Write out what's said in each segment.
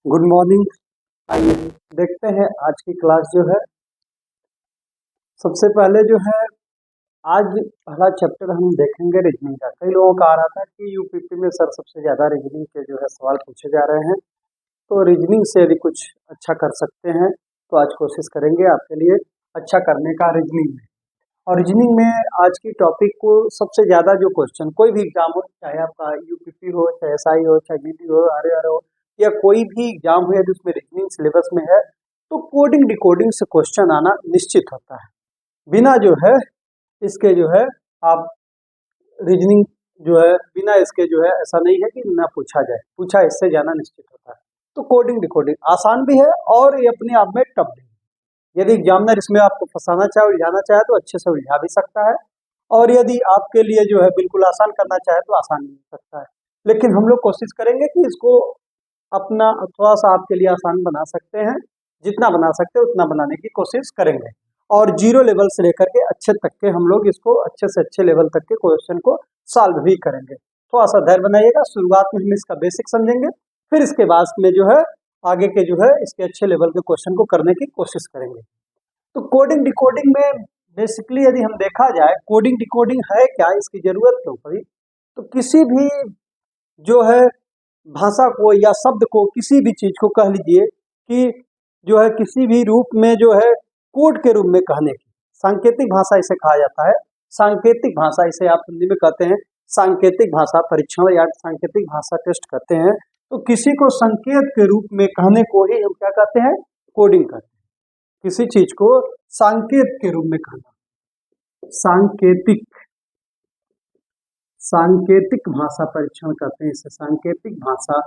Good morning. आइए देखते हैं आज की क्लास जो है। सबसे पहले जो है आज पहला चैप्टर हम देखेंगे रीजनिंग का। कई लोगों का आ रहा था कि यूपीपी में सर सबसे ज़्यादा रीजनिंग के जो है सवाल पूछे जा रहे हैं, तो रीजनिंग से यदि कुछ अच्छा कर सकते हैं तो आज कोशिश करेंगे आपके लिए अच्छा करने का रीजनिंग में। और रीजनिंग में आज की टॉपिक को सबसे ज़्यादा जो क्वेश्चन कोई भी एग्जाम हो, चाहे आपका यूपीपी हो, चाहे एसआई हो, चाहे जीडी हो, आरआर हो, या कोई भी एग्जाम हो यदि उसमें रीजनिंग सिलेबस में है तो कोडिंग डिकोडिंग से क्वेश्चन आना निश्चित होता है। बिना जो है इसके जो है आप रीजनिंग जो है बिना इसके जो है ऐसा नहीं है कि ना पूछा जाए, पूछा इससे जाना निश्चित होता है। तो कोडिंग डिकोडिंग आसान भी है और ये अपने आप में टफ भी है। यदि एग्जामिनर इसमें आपको फंसाना चाहे, उलझाना चाहे तो अच्छे से उलझा भी सकता है, और यदि आपके लिए जो है बिल्कुल आसान करना चाहे तो आसान भी हो सकता है। लेकिन हम लोग कोशिश करेंगे कि इसको अपना थोड़ा सा आपके लिए आसान बना सकते हैं, जितना बना सकते हैं उतना बनाने की कोशिश करेंगे। और जीरो लेवल से लेकर के अच्छे तक के हम लोग इसको अच्छे से अच्छे लेवल तक के क्वेश्चन को सॉल्व भी करेंगे। थोड़ा सा धैर्य बनाइएगा। शुरुआत में हम इसका बेसिक समझेंगे, फिर इसके बाद में जो है आगे के जो है इसके अच्छे लेवल के क्वेश्चन को करने की कोशिश करेंगे। तो कोडिंग डिकोडिंग में बेसिकली यदि हम देखा जाए कोडिंग डिकोडिंग है क्या, इसकी जरूरत क्यों पड़ी, तो किसी भी जो है भाषा को या शब्द को, किसी भी चीज को कह लीजिए कि जो है किसी भी रूप में जो है कोड के रूप में कहने की सांकेतिक भाषा इसे कहा जाता है। सांकेतिक भाषा इसे आप हिंदी में कहते हैं सांकेतिक भाषा परीक्षण या सांकेतिक भाषा टेस्ट कहते हैं। तो किसी को संकेत के रूप में कहने को ही हम क्या कहते हैं, कोडिंग कहते हैं। किसी चीज को सांकेत के रूप में कहना सांकेतिक सांकेतिक भाषा परीक्षण कहते हैं। इसे सांकेतिक भाषा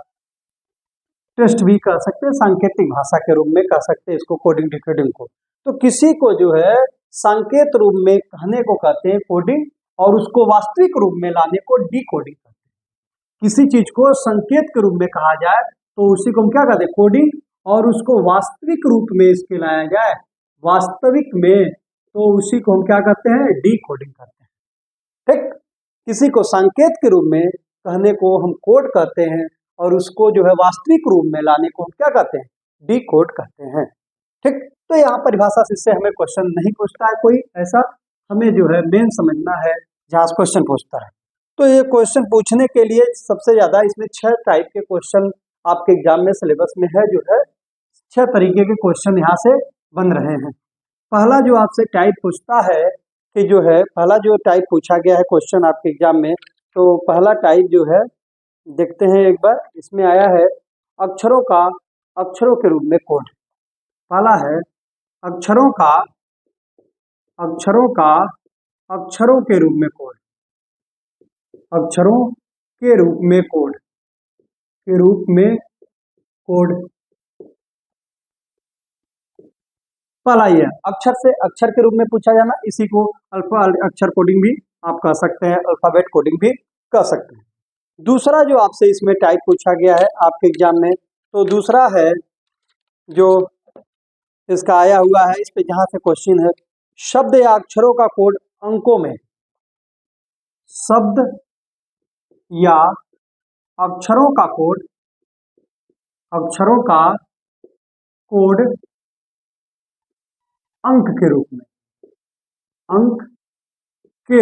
टेस्ट भी कह सकते हैं, सांकेतिक भाषा के रूप में कह सकते हैं इसको कोडिंग डिकोडिंग को। तो किसी को जो है सांकेत रूप में कहने को कहते हैं कोडिंग, और उसको वास्तविक रूप में लाने को डिकोडिंग कहते हैं। किसी चीज को संकेत के रूप में कहा जाए तो उसी को हम क्या कहते हैं, कोडिंग, और उसको वास्तविक रूप में इसके लाया जाए वास्तविक में तो उसी को हम क्या कहते हैं, डिकोडिंग कहते हैं। ठीक, किसी को संकेत के रूप में कहने को हम कोड कहते हैं, और उसको जो है वास्तविक रूप में लाने को हम क्या कहते हैं, डिकोड कहते हैं। ठीक, तो यहाँ परिभाषा से इससे हमें क्वेश्चन नहीं पूछता है कोई ऐसा, हमें जो है मेन समझना है जहाँ से क्वेश्चन पूछता है। तो ये क्वेश्चन पूछने के लिए सबसे ज्यादा इसमें 6 टाइप के क्वेश्चन आपके एग्जाम में सिलेबस में है, जो है 6 तरीके के क्वेश्चन यहाँ से बन रहे हैं। पहला जो आपसे टाइप पूछता है कि जो है पहला जो टाइप पूछा गया है क्वेश्चन आपके एग्जाम में, तो पहला टाइप जो है देखते हैं एक बार। इसमें आया है अक्षरों के रूप में कोड। पहला है अक्षरों का अक्षरों के रूप में कोड। अक्षरों के रूप में कोड पहला ये अक्षर से अक्षर के रूप में पूछा जाना, इसी को अल्फा अक्षर कोडिंग भी आप कह सकते हैं, अल्फाबेट कोडिंग भी कह सकते हैं। दूसरा जो आपसे इसमें टाइप पूछा गया है आपके एग्जाम में, तो दूसरा है जो इसका आया हुआ है, इस पे जहां से क्वेश्चन है शब्द या अक्षरों का कोड अंकों में। शब्द या अक्षरों का कोड अंक के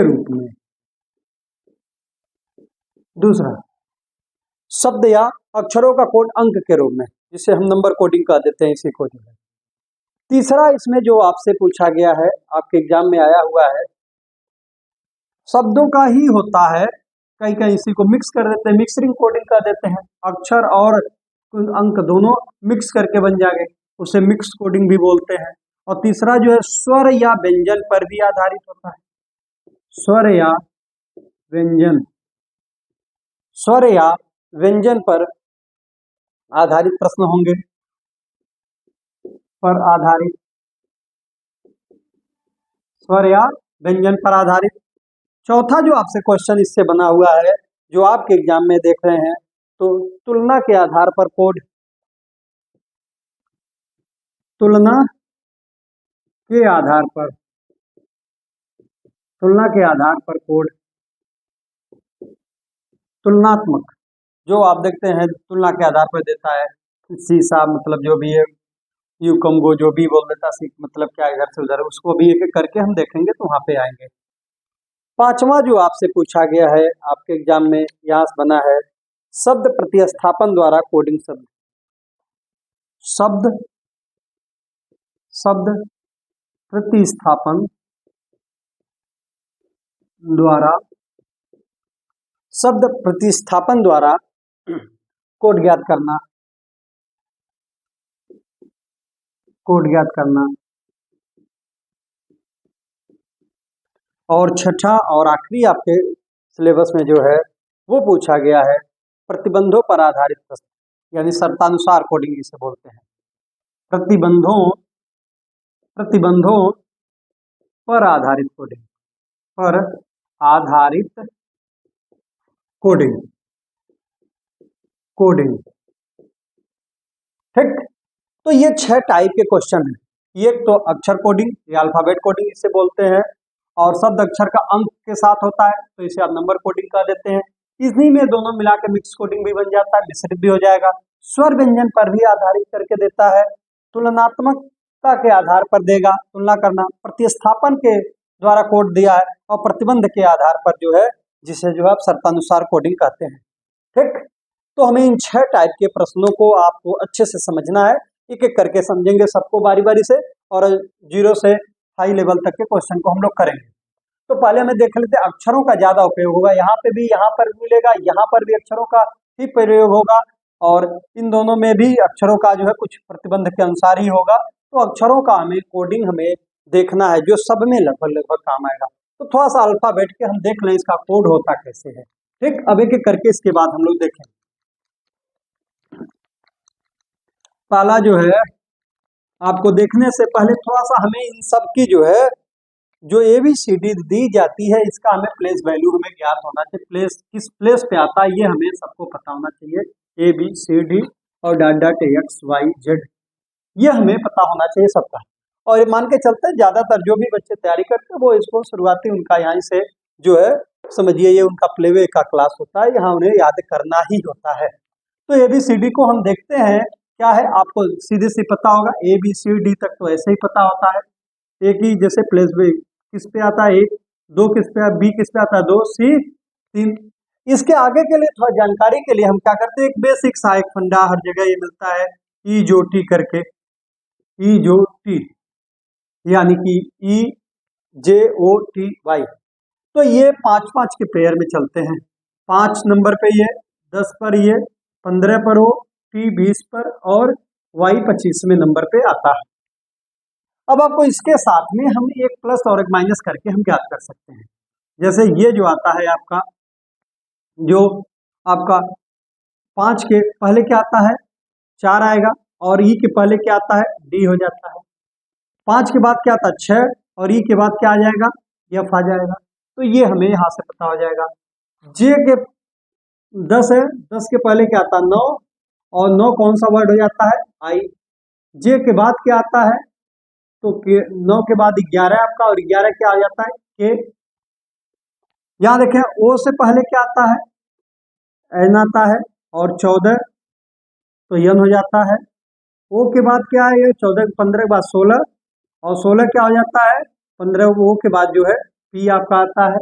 रूप में दूसरा शब्द या अक्षरों का कोड अंक के रूप में, जिसे हम नंबर कोडिंग कह देते हैं इसी को जो है। तीसरा इसमें जो आपसे पूछा गया है आपके एग्जाम में आया हुआ है, शब्दों का ही होता है, कहीं कहीं इसी को मिक्स कर देते हैं, मिक्सिंग कोडिंग कह देते हैं। अक्षर और अंक दोनों मिक्स करके बन जाएंगे, उसे मिक्स कोडिंग भी बोलते हैं। और तीसरा जो है स्वर या व्यंजन पर भी आधारित होता है। स्वर या व्यंजन पर आधारित प्रश्न होंगे, स्वर या व्यंजन पर आधारित। चौथा जो आपसे क्वेश्चन इससे बना हुआ है जो आपके एग्जाम में देख रहे हैं, तो तुलना के आधार पर कोड। तुलना के आधार पर कोड तुलनात्मक, जो आप देखते हैं तुलना के आधार पर देता है शीशा मतलब जो भी है, यू कम गो जो भी बोल देता, सी मतलब क्या इधर से उधर, उसको भी एक एक करके हम देखेंगे तो वहां पे आएंगे। पांचवा जो आपसे पूछा गया है आपके एग्जाम में, यहाँ से बना है शब्द प्रतिस्थापन द्वारा कोडिंग शब्द। शब्द शब्द प्रतिस्थापन द्वारा शब्द प्रतिस्थापन द्वारा कोड ज्ञात करना, कोड ज्ञात करना। और छठा और आखिरी आपके सिलेबस में जो है वो पूछा गया है प्रतिबंधों पर आधारित प्रश्न, यानी शर्तानुसार कोडिंग जिसे बोलते हैं। प्रतिबंधों प्रतिबंधों पर आधारित कोडिंग, पर आधारित कोडिंग कोडिंग ठीक। तो ये 6 टाइप के क्वेश्चन हैं। एक तो अक्षर कोडिंग या अल्फाबेट कोडिंग इसे बोलते हैं, और शब्द अक्षर का अंक के साथ होता है तो इसे आप नंबर कोडिंग कह देते हैं। इन्हीं में दोनों मिला के मिक्स कोडिंग भी बन जाता है, मिश्रित भी हो जाएगा। स्वर व्यंजन पर भी आधारित करके देता है, तुलनात्मकता के आधार पर देगा, तुलना करना, प्रतिस्थापन के द्वारा कोड दिया है, और प्रतिबंध के आधार पर जो है जिसे जो है आप शर्तानुसार कोडिंग कहते हैं। ठीक, तो हमें इन 6 टाइप के प्रश्नों को आपको अच्छे से समझना है, एक एक करके समझेंगे सबको बारी बारी से, और 0 से हाई लेवल तक के क्वेश्चन को हम लोग करेंगे। तो पहले हमें देख लेते हैं अक्षरों का ज्यादा उपयोग होगा, यहाँ पे भी, यहाँ पर भी मिलेगा, यहाँ पर भी अक्षरों का ही प्रयोग होगा, और इन दोनों में भी अक्षरों का जो है कुछ प्रतिबंध के अनुसार ही होगा। तो अक्षरों का हमें कोडिंग हमें देखना है जो सब में लगभग लगभग काम आएगा। तो थोड़ा सा अल्फाबेट के हम देख लें इसका कोड होता कैसे है। ठीक, अब एक एक करके इसके बाद हम लोग देखें। पहला जो है आपको देखने से पहले थोड़ा सा हमें इन सब की जो है जो ABCD दी जाती है इसका हमें प्लेस वैल्यू हमें ज्ञात होना चाहिए, प्लेस किस प्लेस पे आता है ये हमें सबको पता होना चाहिए। ABCD और डॉट XYZ ये हमें पता होना चाहिए सबका। और ये मान के चलते हैं ज्यादातर जो भी बच्चे तैयारी करते हैं वो इसको शुरुआती उनका यहाँ से जो है समझिए ये उनका प्लेवे का क्लास होता है, यहाँ उन्हें याद करना ही होता है। तो ABCD को हम देखते हैं क्या है, आपको सीधे से पता होगा ABCD तक तो ऐसे ही पता होता है। एक ही जैसे प्लेस पे किस पे आता है 1, 2 किस पे, B किस पे आता है 2, C 3। इसके आगे के लिए थोड़ा जानकारी के लिए हम क्या करते हैं, एक बेसिक सा एक फंडा हर जगह ये मिलता है, EJOT करके, EJOT यानी कि EJOTY। तो ये 5-5 के पेयर में चलते हैं, 5 नंबर पे ये, 10 पर ये, 15 पर वो, T 20 पर, और Y 25वें नंबर पे आता है। अब आपको इसके साथ में हम एक प्लस और एक माइनस करके हम ज्ञात कर सकते हैं। जैसे ये जो आता है आपका, जो आपका 5 के पहले क्या आता है 4 आएगा, और E के पहले क्या आता है D हो जाता है। 5 के बाद क्या आता है 6, और E के बाद क्या आ जाएगा F आ जाएगा। तो ये हमें यहाँ से पता हो जाएगा। J के 10 है, 10 के पहले क्या आता है 9, और 9 कौन सा वर्ड हो जाता है I। J के बाद क्या आता है तो 9 के बाद 11 आपका, और 11 क्या आ जाता है K। यहाँ देखें O से पहले क्या आता है N आता है, और 14 तो N हो जाता है। O के बाद क्या है 14, 15 के बाद 16, और 16 क्या हो जाता है 15, O के बाद जो है P आपका आता है।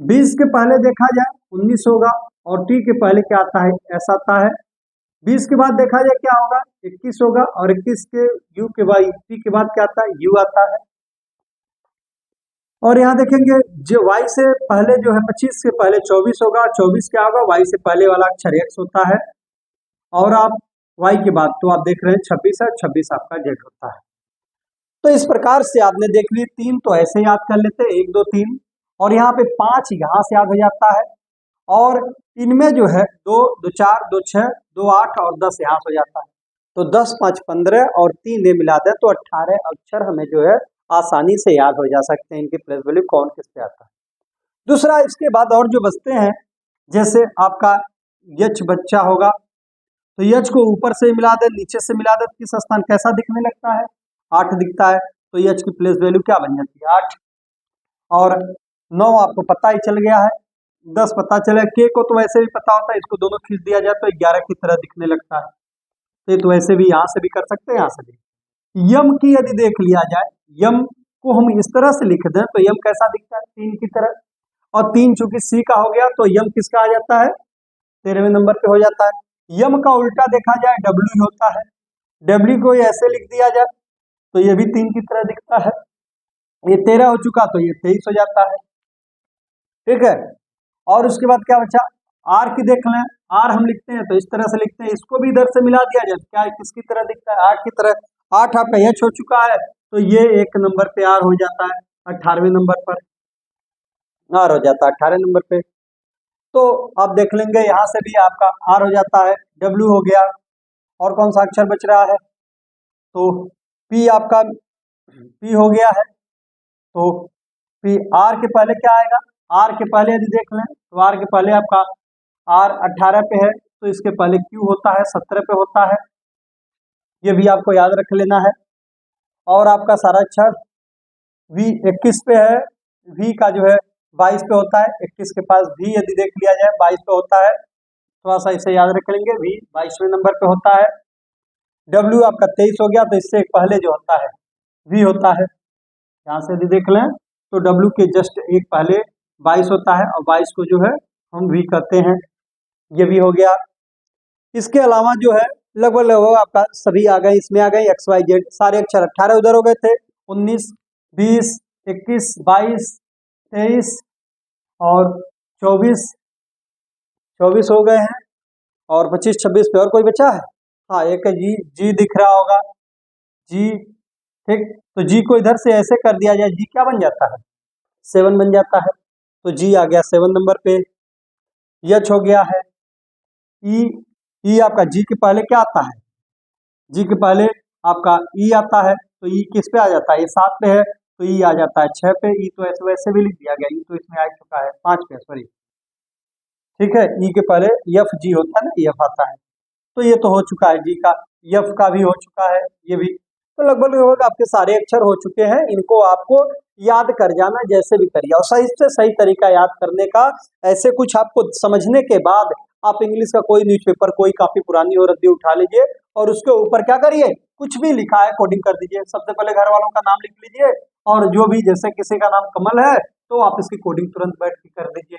20 के पहले देखा जाए 19 होगा, और T के पहले क्या आता है S आता है। 20 के बाद देखा जाए क्या होगा 21 होगा, और 21 के U के बाद T के बाद क्या आता है U आता है। और यहाँ देखेंगे जो Y से पहले जो है 25 के पहले 24 होगा, 24 क्या होगा Y से पहले वाला अक्षर X होता है, और आप Y के बाद तो आप देख रहे हैं 26 है, 26 आपका Z होता है। तो इस प्रकार से आपने देख ली, 3 तो ऐसे याद कर लेते हैं 1 2 3, और यहाँ पे 5 यहाँ से याद हो जाता है, और इनमें जो है 2 2 4 2 6 2 8 और 10 यहाँ हो जाता है। तो 10 5 15 और 3 ये मिला दें तो 18 अक्षर हमें जो है आसानी से याद हो जा सकते हैं, इनकी प्लेस वैल्यू कौन किस पे आता है। दूसरा इसके बाद और जो बचते हैं, जैसे आपका यच बच्चा होगा, तो यच को ऊपर से मिला दे नीचे से मिला दे, किस स्थान कैसा दिखने लगता है 8 दिखता है, तो यच की प्लेस वैल्यू क्या बन जाती है 8। और 9 आपको पता ही चल गया है, 10 पता चला, के को तो वैसे भी पता होता है, इसको दोनों खींच दिया जाए तो 11 की तरह दिखने लगता है। तो ये तो वैसे भी यहाँ से भी कर सकते हैं, यहाँ से भी। यम की यदि देख लिया जाए, यम को हम इस तरह से लिख दें तो यम कैसा दिखता है, 3 की तरह, और 3 चूंकि सी का हो गया तो यम किसका आ जाता है, 13वें नंबर पे हो जाता है। यम का उल्टा देखा जाए डब्ल्यू होता है, डब्ल्यू को ऐसे लिख दिया जाए तो ये भी 3 की तरह दिखता है। ये 13 हो चुका तो ये 23 हो जाता है, ठीक है। और उसके बाद क्या बचा, आर की देख लें, आर हम लिखते हैं तो इस तरह से लिखते हैं, इसको भी इधर से मिला दिया जाए, क्या किसकी तरह दिखता है, 8 की तरह। 8 आपका एच हो चुका है तो ये 1 नंबर पे आर हो जाता है, 18वें नंबर पर आर हो जाता है, 18 नंबर पे। तो आप देख लेंगे यहाँ से भी आपका आर हो जाता है, डब्ल्यू हो गया, और कौन सा अक्षर बच रहा है, तो पी आपका पी हो गया है। तो पी आर के पहले क्या आएगा, आर के पहले यदि देख लें तो आर के पहले आपका आर 18 पे है तो इसके पहले क्यू होता है, 17 पे होता है, ये भी आपको याद रख लेना है। और आपका सारा अक्षर वी 21 पे है, वी का जो है 22 पे होता है, 21 के पास वी यदि देख लिया जाए 22 पे होता है, थोड़ा सा इसे याद रख लेंगे, वी 22वें नंबर पे होता है। डब्ल्यू आपका 23 हो गया तो इससे एक पहले जो होता है वी होता है, यहाँ से यदि देख लें तो डब्ल्यू के जस्ट एक पहले 22 होता है और 22 को जो है हम वी करते हैं, ये भी हो गया। इसके अलावा जो है लगभग लगभग आपका सभी आ गए, इसमें आ गए एक्स वाई जेड सारे अक्षर, 18 उधर हो गए थे, 19 20 21 22 23 और 24 हो गए हैं, और 25 26 पे और कोई बचा है, हाँ एक है जी, जी दिख रहा होगा, जी, ठीक। तो जी को इधर से ऐसे कर दिया जाए, जी क्या बन जाता है, 7 बन जाता है, तो जी आ गया 7 नंबर पे। एच हो गया है, ई आपका जी के पहले क्या आता है, जी के पहले आपका ई आता है, तो ई किस पे आ जाता है, ये 7 पे है तो ई आ जाता है 6 पे, ई तो ऐसे वैसे भी लिख दिया गया, ई तो इसमें आ चुका है 5 पे, सॉरी, ठीक है। ई के पहले एफ जी होता है ना, एफ आता है, तो ये तो हो चुका है जी का, एफ का भी हो चुका है, ये भी। तो लगभग लगभग आपके सारे अक्षर हो चुके हैं, इनको आपको याद कर जाना जैसे भी करिए, और सही से सही तरीका याद करने का, ऐसे कुछ आपको समझने के बाद आप इंग्लिश का कोई न्यूज़पेपर, कोई काफी पुरानी हो रद्दी उठा लीजिए और उसके ऊपर क्या करिए, कुछ भी लिखा है कोडिंग कर दीजिए, सबसे पहले घर वालों का नाम लिख लीजिए, और जो भी जैसे किसी का नाम कमल है तो आप इसकी कोडिंग तुरंत बैठ के कर दीजिए,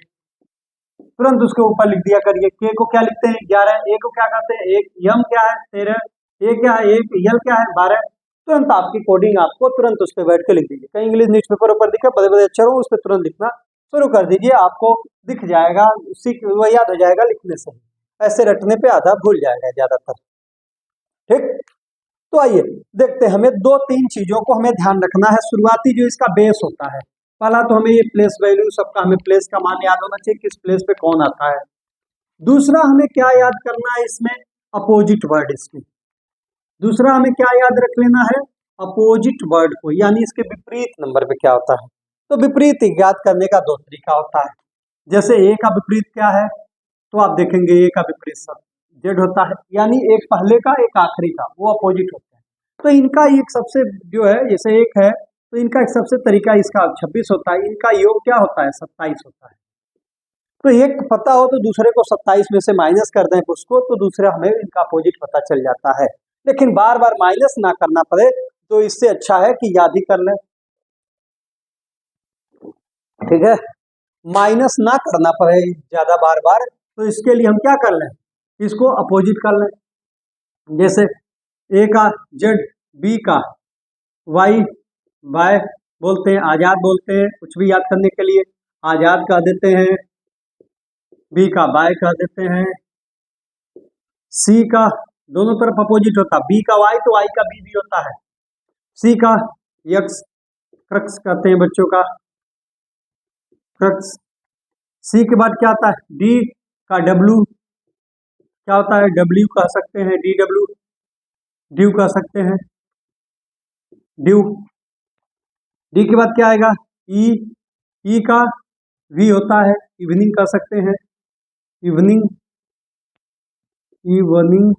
तुरंत उसके ऊपर लिख दिया करिए। के को क्या लिखते हैं 11, ए को क्या कहते हैं 1, यम क्या है 13, ए क्या है 1, यल क्या है 12, तुरंत आपकी कोडिंग आपको तुरंत उस पर बैठ के लिख दीजिए। कहीं इंग्लिश न्यूज़पेपर ऊपर दिखे बड़े बड़े अक्षर हो, उस पर तुरंत लिखना शुरू कर दीजिए, आपको दिख जाएगा, उसी वह याद हो जाएगा लिखने से, ऐसे रटने पे आधा भूल जाएगा ज्यादातर, ठीक। तो आइए देखते हैं, हमें 2-3 चीजों को हमें ध्यान रखना है। शुरुआती जो इसका बेस होता है, पहला तो हमें ये प्लेस वैल्यू सबका, हमें प्लेस का मान याद होना चाहिए, किस प्लेस पे कौन आता है। दूसरा हमें क्या याद करना है इसमें, अपोजिट वर्ड, इसकी दूसरा हमें क्या याद रख लेना है, अपोजिट वर्ड को, यानी इसके विपरीत नंबर पे क्या होता है। तो विपरीत याद करने का 2 तरीका होता है, जैसे ए का विपरीत क्या है, तो आप देखेंगे ए का विपरीत सब जेड होता है, यानी एक पहले का एक आखिरी का, वो अपोजिट होता है। तो इनका एक सबसे जो है, जैसे एक है तो इनका एक सबसे तरीका, इसका 26 होता है, इनका योग क्या होता है 27 होता है। तो एक पता हो तो दूसरे को 27 में से माइनस कर दें उसको, तो दूसरा हमें इनका अपोजिट पता चल जाता है, लेकिन बार बार माइनस ना करना पड़े, तो इससे अच्छा है कि याद ही कर लें, ठीक है, माइनस ना करना पड़े ज्यादा बार बार, तो इसके लिए हम क्या कर लें, इसको अपोजिट कर लें, जैसे ए का जेड, बी का वाई, बाय बोलते हैं, आजाद बोलते हैं, कुछ भी याद करने के लिए आजाद कह देते हैं, बी का बाय कह देते हैं, सी का दोनों तरफ अपोजिट होता, बी का वाई तो वाई का बी भी होता है, सी का यक्स, क्रक्स कहते हैं बच्चों का, क्रक्स। सी के बाद क्या आता है, डी का डब्ल्यू क्या होता है, डब्ल्यू कह सकते हैं, डी डब्ल्यू, ड्यू कह सकते हैं, ड्यू। डी के बाद क्या आएगा, ई, ई का वी होता है, इवनिंग कह सकते हैं, इवनिंग, इवनिंग।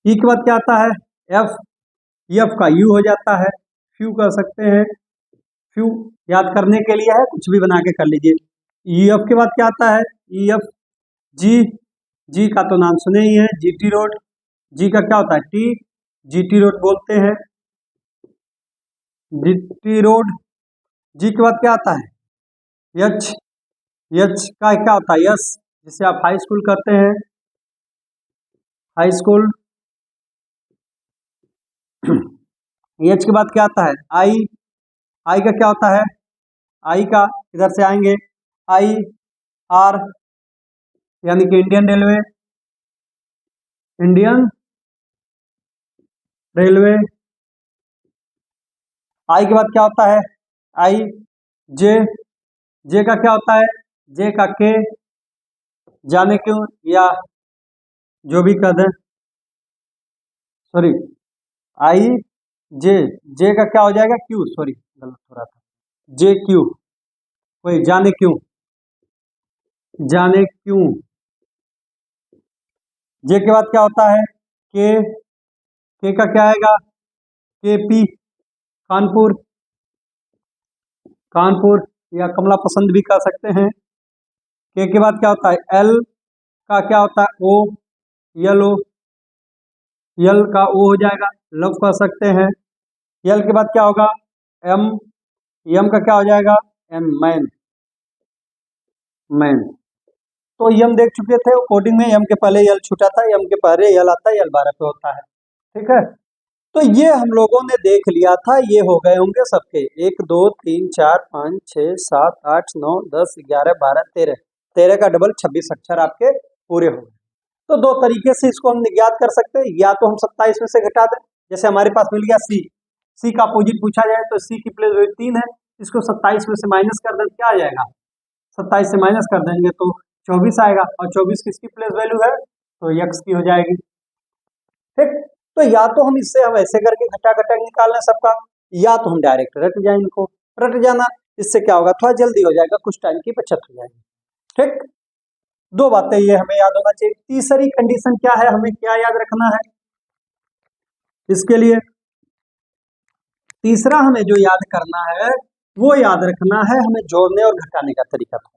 ई के बाद क्या आता है, एफ, एफ का यू हो जाता है, फ्यू कह सकते हैं, फ्यू याद करने के लिए है, कुछ भी बना के कर लीजिए। ई एफ के बाद क्या आता है, ई एफ, जी, जी का तो नाम सुने ही है, जीटी रोड, जी का क्या होता है टी, जीटी रोड बोलते हैं, जीटी रोड। जी के बाद क्या आता है एच, एच का क्या होता है यस, जिसे आप हाई स्कूल करते हैं, हाई स्कूल। एच के बाद क्या आता है आई, आई का क्या होता है, आई का इधर से आएंगे आई आर, यानी कि इंडियन रेलवे, इंडियन रेलवे। आई के बाद क्या होता है आई जे, जे का क्या होता है, जे का के, जाने क्यों या जो भी कर दें, सॉरी आई जे, जे का क्या हो जाएगा क्यू, सॉरी गलत हो रहा था, जे क्यू, वही जाने क्यों, जाने क्यों। जे के बाद क्या होता है के का क्या आएगा के पी, कानपुर, कानपुर या कमला पसंद भी कर सकते हैं। के बाद क्या होता है एल का क्या होता है ओ, येलो, यल का ओ हो जाएगा, लव कर सकते हैं। यल के बाद क्या होगा एम, यम का क्या हो जाएगा एन, मैन, मैन। तो यम देख चुके थे कोडिंग में, यम के पहले यल छूटा था, यम के पहले यल आता है, यल 12 पे होता है, ठीक है। तो ये हम लोगों ने देख लिया था, ये हो गए होंगे सबके 1 2 3 4 5 6 7 8 9 10 11 12 13, 13 का डबल 26 अक्षर आपके पूरे हो गए। तो दो तरीके से इसको हम ज्ञात कर सकते हैं, या तो हम 27 में से घटा दें, जैसे हमारे पास मिल गया सी, सी का अपोजिट पूछा जाए तो सी की प्लेस वैल्यू 3 है, इसको 27 में से माइनस कर दें क्या आ जाएगा, 27 से माइनस कर देंगे तो 24 आएगा, और 24 किसकी प्लेस वैल्यू है तो यक्स की हो जाएगी, ठीक। तो या तो हम इससे हम ऐसे करके घटा घटा निकाल लें सबका, या तो हम डायरेक्ट रट जाए इनको, रट जाना इससे क्या होगा थोड़ा जल्दी हो जाएगा, कुछ टाइम की बचत हो जाएगी, ठीक। दो बातें ये हमें याद होना चाहिए। तीसरी कंडीशन क्या है, हमें क्या याद रखना है इसके लिए, तीसरा हमें जो याद करना है वो याद रखना है हमें जोड़ने और घटाने का तरीका था,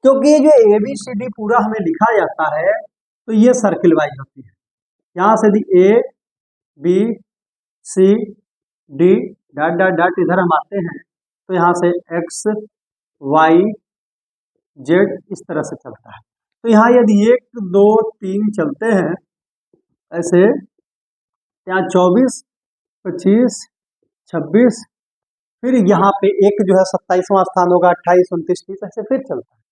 क्योंकि ये जो ABCD पूरा हमें लिखा जाता है तो ये सर्किल वाइज होती है, यहां से यदि A B C D dot dot dot इधर हम आते हैं तो यहाँ से X Y Z इस तरह से चलता है। तो यहाँ यदि 1 2 3 चलते हैं ऐसे, यहाँ 24 25 26, फिर यहाँ पे एक जो है 27वां स्थान होगा, 28 29 30 ऐसे फिर चलता है।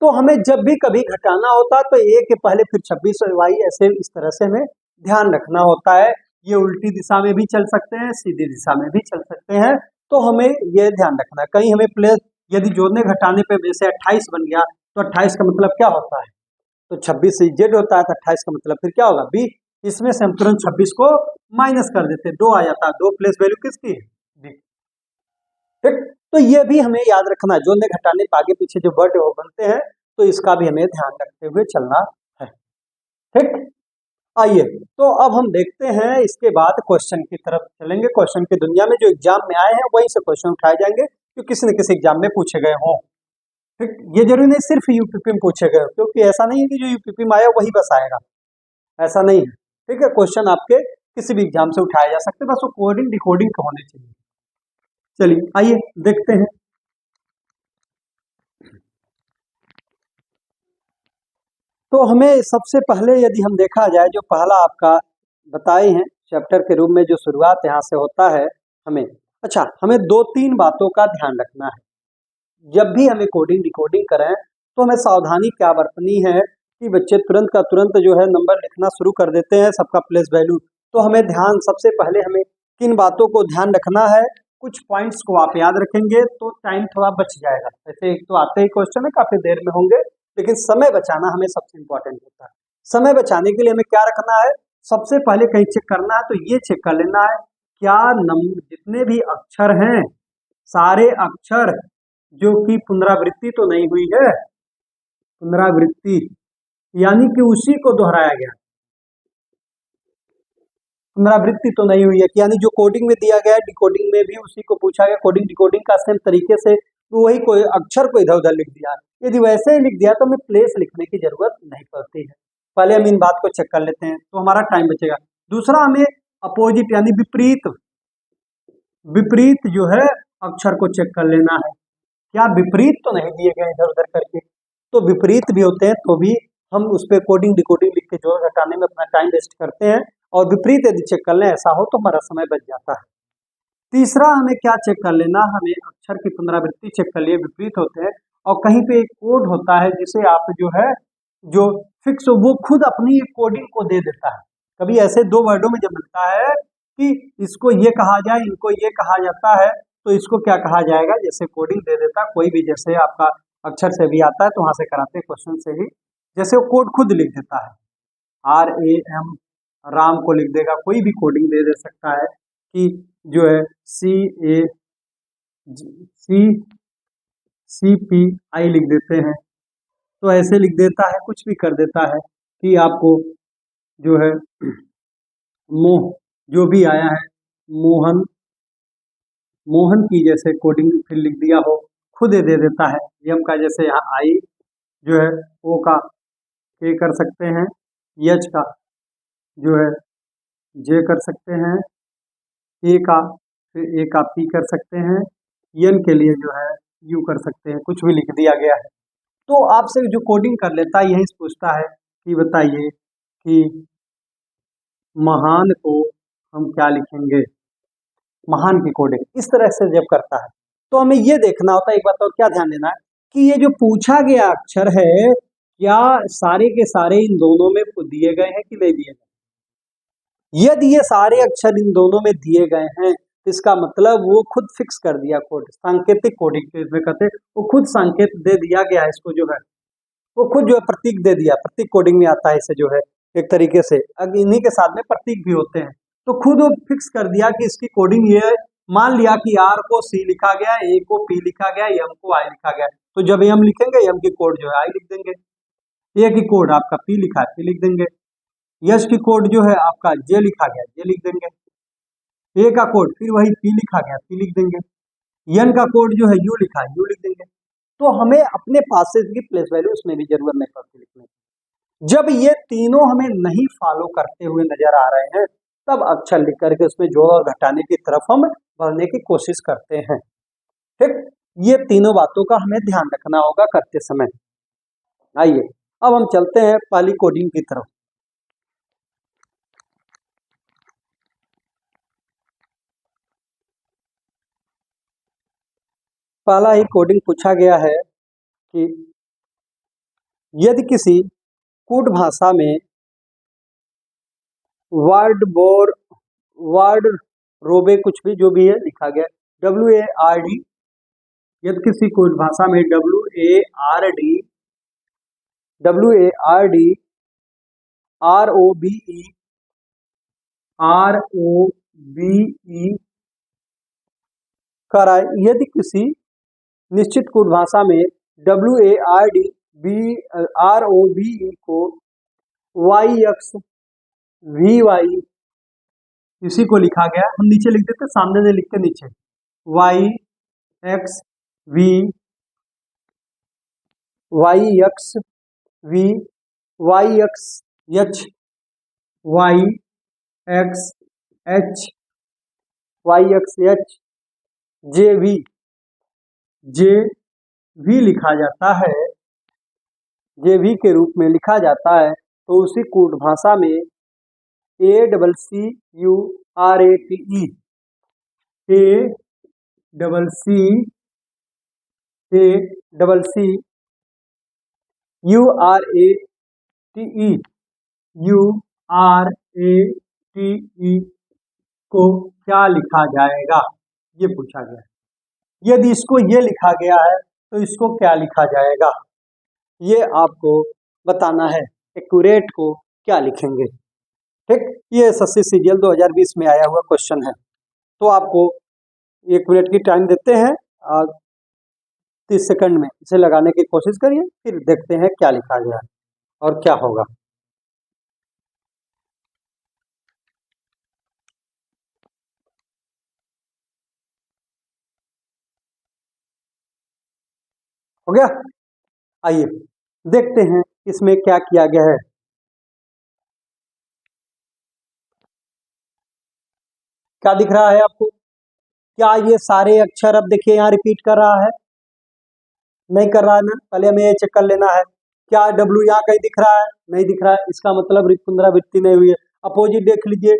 तो हमें जब भी कभी घटाना होता है तो ए के पहले फिर 26 और वाई ऐसे इस तरह से हमें ध्यान रखना होता है। ये उल्टी दिशा में भी चल सकते हैं, सीधी दिशा में भी चल सकते हैं, तो हमें ये ध्यान रखना है। कहीं हमें प्लेस यदि जोड़ने घटाने पे जैसे 28 बन गया तो 28 का मतलब क्या होता है, तो 26 से जेड होता है, तो 28 का मतलब फिर क्या होगा बी, इसमें से हम तुरंत 26 को माइनस कर देते हैं, 2 आ जाता है, 2 प्लेस वैल्यू किसकी है बी, ठीक। तो ये भी हमें याद रखना है, जोड़ने घटाने पे आगे पीछे जो वर्ड वो बनते हैं तो इसका भी हमें ध्यान रखते हुए चलना है, ठीक। आइए तो अब हम देखते हैं इसके बाद क्वेश्चन की तरफ चलेंगे। क्वेश्चन की दुनिया में जो एग्जाम में आए हैं वहीं से क्वेश्चन उठाए जाएंगे जो किसी न किसी एग्जाम में पूछे गए हों, ठीक। ये जरूरी नहीं सिर्फ यूपीपी में पूछे गए, क्योंकि ऐसा नहीं है कि जो यूपीपी में आया वही बस आएगा, ऐसा नहीं है, ठीक है। क्वेश्चन आपके किसी भी एग्जाम से उठाए जा सकते, बस वो कोडिंग डिकोडिंग का होने चाहिए। चलिए आइए देखते हैं। तो हमें सबसे पहले यदि हम देखा जाए जो पहला आपका बताए हैं चैप्टर के रूप में जो शुरुआत यहाँ से होता है हमें, अच्छा हमें 2-3 बातों का ध्यान रखना है। जब भी हमें कोडिंग डिकोडिंग करें तो हमें सावधानी क्या बरतनी है कि बच्चे तुरंत का तुरंत जो है नंबर लिखना शुरू कर देते हैं सबका प्लेस वैल्यू, तो हमें ध्यान सबसे पहले हमें किन बातों को ध्यान रखना है, कुछ पॉइंट्स को आप याद रखेंगे तो टाइम थोड़ा बच जाएगा। वैसे एक तो आते ही क्वेश्चन है काफी देर में होंगे, लेकिन समय बचाना हमें सबसे इंपॉर्टेंट होता है। समय बचाने के लिए हमें क्या रखना है, सबसे पहले कहीं चेक करना है तो ये चेक कर लेना है क्या नंबर जितने भी अक्षर हैं सारे अक्षर जो कि पुनरावृत्ति तो नहीं हुई है, पुनरावृत्ति यानी कि उसी को दोहराया गया, पुनरावृत्ति तो नहीं हुई है, यानी जो कोडिंग में दिया गया है डिकोडिंग में भी उसी को पूछा गया, कोडिंग डिकोडिंग का सेम तरीके से वही कोई अक्षर को इधर उधर लिख दिया। यदि वैसे ही लिख दिया तो हमें प्लेस लिखने की जरूरत नहीं पड़ती है, पहले हम इन बात को चेक कर लेते हैं तो हमारा टाइम बचेगा। दूसरा, हमें अपोजिट यानी विपरीत विपरीत जो है अक्षर को चेक कर लेना है। क्या विपरीत तो नहीं दिए गए इधर उधर करके, तो विपरीत भी होते हैं तो भी हम उस पर कोडिंग डिकोडिंग लिख के जोड़ घटाने में अपना टाइम वेस्ट करते हैं, और विपरीत यदि चेक कर लें ऐसा हो तो हमारा समय बच जाता है। तीसरा, हमें क्या चेक कर लेना, हमें अक्षर की पुनरावृत्ति चेक कर लिए, विपरीत होते हैं, और कहीं पे एक कोड होता है जिसे आप जो है जो फिक्स हो वो खुद अपनी एक कोडिंग को दे देता है। कभी ऐसे दो वर्डों में जब मिलता है कि इसको ये कहा जाए, इनको ये कहा जाता है, तो इसको क्या कहा जाएगा, जैसे कोडिंग दे देता कोई भी, जैसे आपका अक्षर से भी आता है तो वहां से कराते हैं क्वेश्चन से ही, जैसे वो कोड खुद लिख देता है, RAM राम को लिख देगा, कोई भी कोडिंग दे सकता है कि जो है CPI लिख देते हैं, तो ऐसे लिख देता है, कुछ भी कर देता है कि आपको जो है मोह जो भी आया है मोहन मोहन की जैसे कोडिंग फिर लिख दिया हो, खुद दे देता है। यम का जैसे यहाँ आई जो है, ओ का के कर सकते हैं, यच का जो है जे कर सकते हैं, ए का फिर ए का पी कर सकते हैं, यन के लिए जो है यू कर सकते हैं, कुछ भी लिख दिया गया है। तो आपसे जो कोडिंग कर लेता है यही पूछता है कि बताइए कि महान को हम क्या लिखेंगे, महान की कोडिंग इस तरह से जब करता है तो हमें ये देखना होता है, एक बात और क्या ध्यान देना है कि ये जो पूछा गया अक्षर है क्या सारे के सारे इन दोनों में दिए गए हैं कि नहीं दिए गए। यदि ये सारे अक्षर इन दोनों में दिए गए हैं तो इसका मतलब वो खुद फिक्स कर दिया कोड, सांकेतिक कोडिंग में कहते हैं, वो खुद संकेत दे दिया गया है, इसको जो है वो खुद जो है प्रतीक दे दिया, प्रतीक कोडिंग में आता है इसे जो है एक तरीके से, अब इन्हीं के साथ में प्रतीक भी होते हैं, तो खुद वो फिक्स कर दिया कि इसकी कोडिंग ये है। मान लिया कि आर को सी लिखा गया, ए को पी लिखा गया, एम को आई लिखा गया, तो जब एम लिखेंगे एम की कोड जो है आई लिख देंगे, ए की कोड आपका पी लिखा है पी लिख देंगे, यश की कोड जो है आपका जे लिखा गया जे लिख देंगे, ए का कोड फिर वही पी लिखा गया पी लिख देंगे, एन का कोड जो है यू लिखा है यू लिख देंगे। तो हमें अपने पासेज की प्लेस वैल्यू उसमें भी जरूरत नहीं पड़ती लिखने की। जब ये तीनों हमें नहीं फॉलो करते हुए नजर आ रहे हैं तब अक्षर लिख करके उसमें जोड़ और घटाने की तरफ हम बढ़ने की कोशिश करते हैं। ठीक, ये तीनों बातों का हमें ध्यान रखना होगा करते समय। आइए अब हम चलते हैं पहली कोडिंग की तरफ। पहला ही कोडिंग पूछा गया है कि यदि किसी कूट भाषा में वर्ड रोबे कुछ भी जो भी है लिखा गया WARD, यदि किसी कूट भाषा में WARD ROBE कराए, यदि किसी निश्चित कूट भाषा में WARD को YXVY इसी को लिखा गया, हम नीचे लिख देते सामने से लिखते नीचे YXV JV लिखा जाता है, JV के रूप में लिखा जाता है, तो उसी कूट भाषा में ACCURATE को क्या लिखा जाएगा, ये पूछा गया है। यदि इसको ये लिखा गया है तो इसको क्या लिखा जाएगा, ये आपको बताना है, एक्यूरेट को क्या लिखेंगे। ठीक, ये एसएससी सीजीएल 2020 में आया हुआ क्वेश्चन है, तो आपको 1 मिनट की टाइम देते हैं, 30 सेकंड में इसे लगाने की कोशिश करिए, फिर देखते हैं क्या लिखा गया है और क्या होगा। हो गया, आइए देखते हैं इसमें क्या किया गया है। क्या दिख रहा है आपको? क्या ये सारे अक्षर अब देखिए यहाँ रिपीट कर रहा है? नहीं कर रहा है ना, पहले हमें ये चेक कर लेना है। क्या डब्ल्यू यहाँ कहीं दिख रहा है? नहीं दिख रहा है, इसका मतलब पुनरावृत्ति नहीं हुई है। अपोजिट देख लीजिए,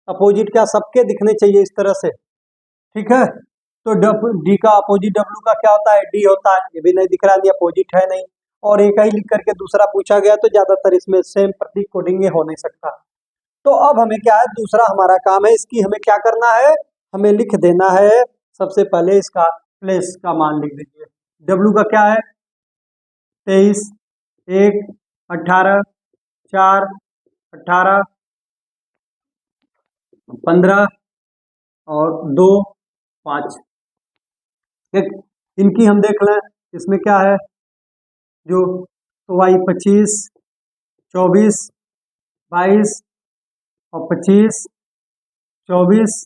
अपोजिट क्या सबके दिखने चाहिए इस तरह से, ठीक है। तो डी का अपोजिट डब्ल्यू का क्या होता है? डी होता है, ये भी नहीं दिख रहा है, अपोजिट है नहीं। और एक ही लिख करके दूसरा पूछा गया तो ज्यादातर इसमें सेम प्रतीक कोडिंग हो नहीं सकता। तो अब हमें क्या है, दूसरा हमारा काम है, इसकी हमें क्या करना है, हमें लिख देना है। सबसे पहले इसका प्लेस का मान लिख दीजिए। डब्ल्यू का क्या है? 23, 1, 18, 4, 18, 15 और 2, 5। एक इनकी हम देख लें, इसमें क्या है जो, तो वाई 25, 24, 22 और 25, 24,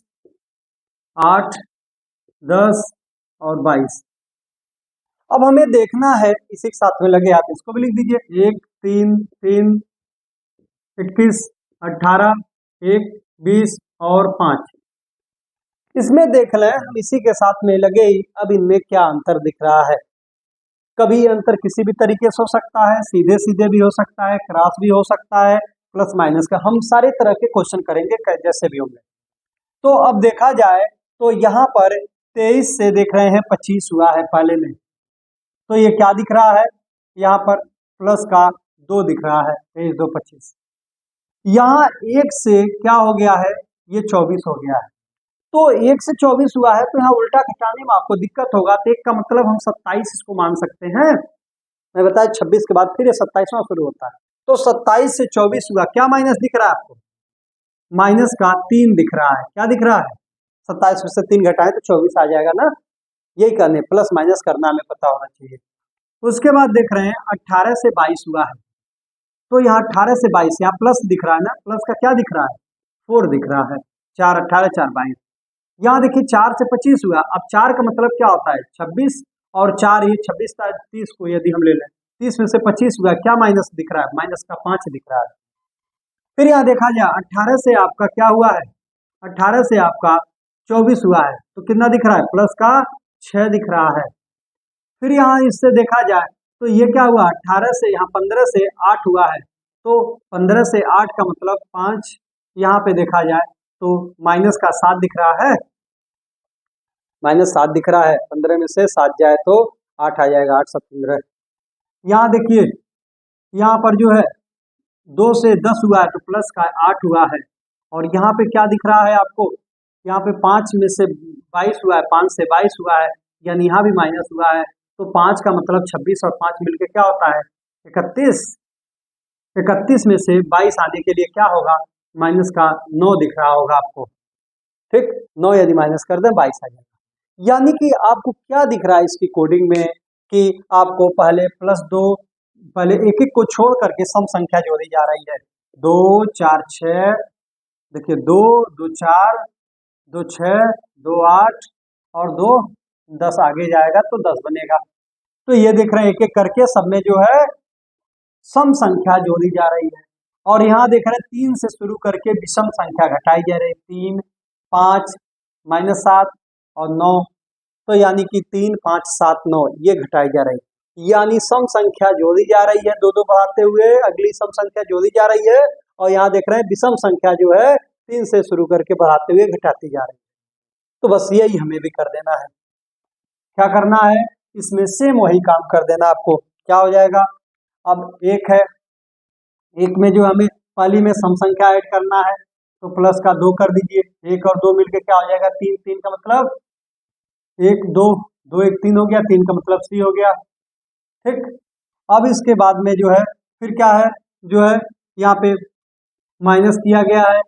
8, 10 और 22। अब हमें देखना है, इसी के साथ में लगे आप इसको भी लिख दीजिए। 1, 3, 3, 21, 18, 1, 20 और 5। इसमें देख लें हम इसी के साथ में लगे ही, अब इनमें क्या अंतर दिख रहा है। कभी अंतर किसी भी तरीके से हो सकता है, सीधे सीधे भी हो सकता है, क्रॉस भी हो सकता है, प्लस माइनस का, हम सारे तरह के क्वेश्चन करेंगे जैसे भी होंगे। तो अब देखा जाए तो यहाँ पर 23 से देख रहे हैं 25 हुआ है पहले में, तो ये क्या दिख रहा है, यहाँ पर प्लस का 2 दिख रहा है, 23, 2, 25। यहाँ 1 से क्या हो गया है, ये 24 हो गया है। तो 1 से 24 हुआ है, तो यहाँ उल्टा घटाने में आपको दिक्कत होगा, तो 1 का मतलब हम 27 इसको मान सकते हैं। मैं बताया 26 के बाद फिर ये 27वां शुरू होता है, तो 27 से 24 हुआ, क्या माइनस दिख रहा है आपको? माइनस का 3 दिख रहा है। क्या दिख रहा है? 27 में से 3 घटाएं तो 24 आ जाएगा ना। यही करने, प्लस माइनस करना हमें पता होना चाहिए। उसके बाद देख रहे हैं 18 से 22 हुआ है, तो यहाँ 18 से 22 यहाँ प्लस दिख रहा है ना, प्लस का क्या दिख रहा है? 4 दिख रहा है। 4, 18, 4, 22। यहाँ देखिए 4 से 25 हुआ, अब 4 का मतलब क्या होता है? 26 और 4 ये 26 30 को यदि हम ले लें, 30 में से 25 हुआ, क्या माइनस दिख रहा है? माइनस का 5 दिख रहा है। फिर यहाँ देखा जाए 18 से आपका क्या हुआ है, 18 से आपका 24 हुआ है, तो कितना दिख रहा है? प्लस का 6 दिख रहा है। फिर यहाँ इससे देखा जाए तो ये क्या हुआ, 18 से यहाँ 15 से 8 हुआ है, तो 15 से 8 का मतलब 5, यहाँ पे देखा जाए तो माइनस का 7 दिख रहा है, माइनस 7 दिख रहा है। 15 में से 7 जाए तो 8 आ जाएगा, 8, 7, 15। यहाँ देखिए यहाँ पर जो है 2 से 10 हुआ है, तो प्लस का 8 हुआ है। और यहाँ पे क्या दिख रहा है आपको, यहाँ पे 5 में से 22 हुआ है, 5 से 22 हुआ है, यानी यहाँ भी माइनस हुआ है, तो 5 का मतलब 26 और 5 मिलके क्या होता है? 31। 31 में से 22 आने के लिए क्या होगा? माइनस का 9 दिख रहा होगा आपको, ठीक। 9 यदि माइनस कर दें 22 आ जाएगा। यानी कि आपको क्या दिख रहा है इसकी कोडिंग में, कि आपको पहले +2, पहले एक एक को छोड़ करके सम संख्या जोड़ी जा रही है। 2, 4, 6, देखिए 2, 2, 4, 2, 6, 2, 8 और 2, 10 आगे जाएगा तो 10 बनेगा। तो ये देख रहे हैं एक एक करके सब में जो है सम संख्या जोड़ी जा रही है। और यहाँ देख रहे हैं 3 से शुरू करके विषम संख्या घटाई जा रही है, 3, 5, -7 और 9, तो यानी कि 3, 5, 7, 9 ये घटाई जा रही है, यानी सम संख्या जोड़ी जा रही है, दो बढ़ाते हुए अगली सम संख्या जोड़ी जा रही है। और यहाँ देख रहे हैं विषम संख्या जो है 3 से शुरू करके बढ़ाते हुए घटाती जा रही है। तो बस यही हमें भी कर देना है। क्या करना है, इसमें सेम वही काम कर देना आपको। क्या हो जाएगा, अब एक है, एक में जो हमें पहली में सम संख्या ऐड करना है, तो प्लस का 2 कर दीजिए, 1 और 2 मिलके क्या हो जाएगा? 3, 3 का मतलब 1, 2, 2, 1, 3 हो गया, 3 का मतलब 3 हो गया, ठीक। अब इसके बाद में जो है फिर क्या है, जो है यहाँ पे माइनस किया गया है,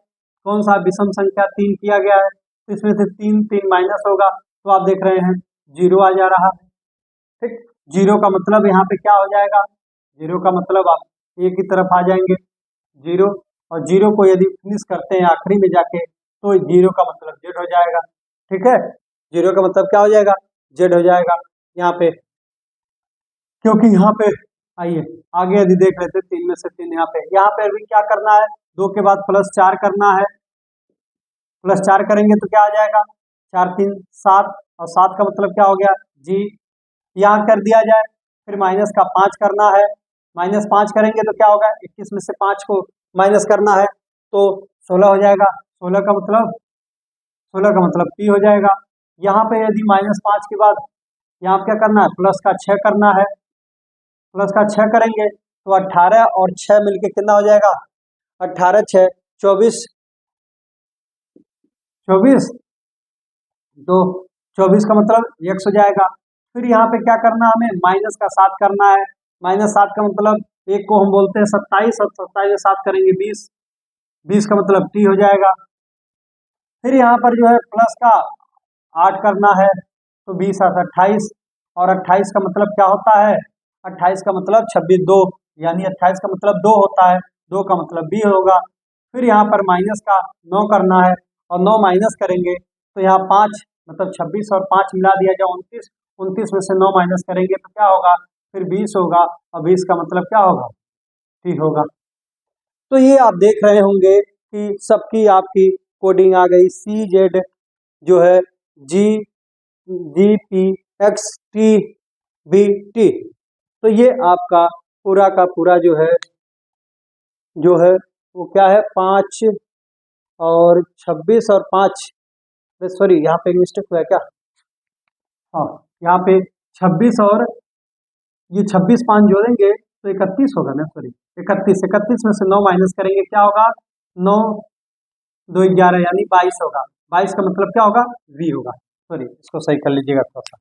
कौन सा? विषम संख्या 3 किया गया है, तो इसमें से 3, 3 माइनस होगा, तो आप देख रहे हैं 0 आ जा रहा है, ठीक। 0 का मतलब यहाँ पे क्या हो जाएगा? 0 का मतलब आप एक की तरफ आ जाएंगे 0, और 0 को यदि फिनिश करते हैं आखिरी में जाके तो 0 का मतलब जेड हो जाएगा, ठीक है। 0 का मतलब क्या हो जाएगा? जेड हो जाएगा यहाँ पे, क्योंकि यहाँ पे आइए आगे यदि देख लेते 3 में से 3 यहाँ पे अभी क्या करना है, 2 के बाद +4 करना है, प्लस 4 करेंगे तो क्या आ जाएगा, 4 3 7, और 7 का मतलब क्या हो गया जी, यहाँ कर दिया जाए। फिर माइनस का 5 करना है, माइनस 5 करेंगे तो क्या होगा, 21 में से 5 को माइनस करना है तो 16 हो जाएगा। 16 का मतलब पी हो जाएगा। यहाँ पे यदि -5 के बाद यहाँ पे क्या करना है, प्लस का 6 करना है, प्लस का 6 करेंगे तो 18 और 6 मिलके कितना हो जाएगा, 18 6 24, 24 तो 24 का मतलब x हो जाएगा। फिर यहाँ पे क्या करना है, हमें माइनस का 7 करना है, -7 का मतलब एक को हम बोलते हैं 27, और 27 में 7 करेंगे 20, 20 का मतलब t हो जाएगा। फिर यहाँ पर जो है प्लस का 8 करना है तो 20 और 28, और 28 का मतलब क्या होता है, 28 का मतलब 26 2, यानी 28 का मतलब 2 होता है, 2 का मतलब b होगा। फिर यहाँ पर माइनस का 9 करना है, और 9 माइनस करेंगे तो यहाँ 5 मतलब 26 और 5 मिला दिया जाए 29, 29 में से 9 माइनस करेंगे तो क्या होगा, फिर 20 होगा, और 20 का मतलब क्या होगा, ठीक होगा। तो ये आप देख रहे होंगे कि सबकी आपकी कोडिंग आ गई, CZ जो है GPXTBT। तो ये आपका पूरा का पूरा जो है वो क्या है, 5 और 26 और 5, सॉरी यहाँ पे मिस्टेक हुआ है क्या, हाँ यहाँ पे 26 और ये 26 5 जोड़ेंगे तो 31 होगा ना, सॉरी 31, 31 में से 9 माइनस करेंगे क्या होगा, 9 2 11 यानी 22 होगा, 22 का मतलब क्या होगा, V होगा, सॉरी इसको सही कर लीजिएगा थोड़ा सा।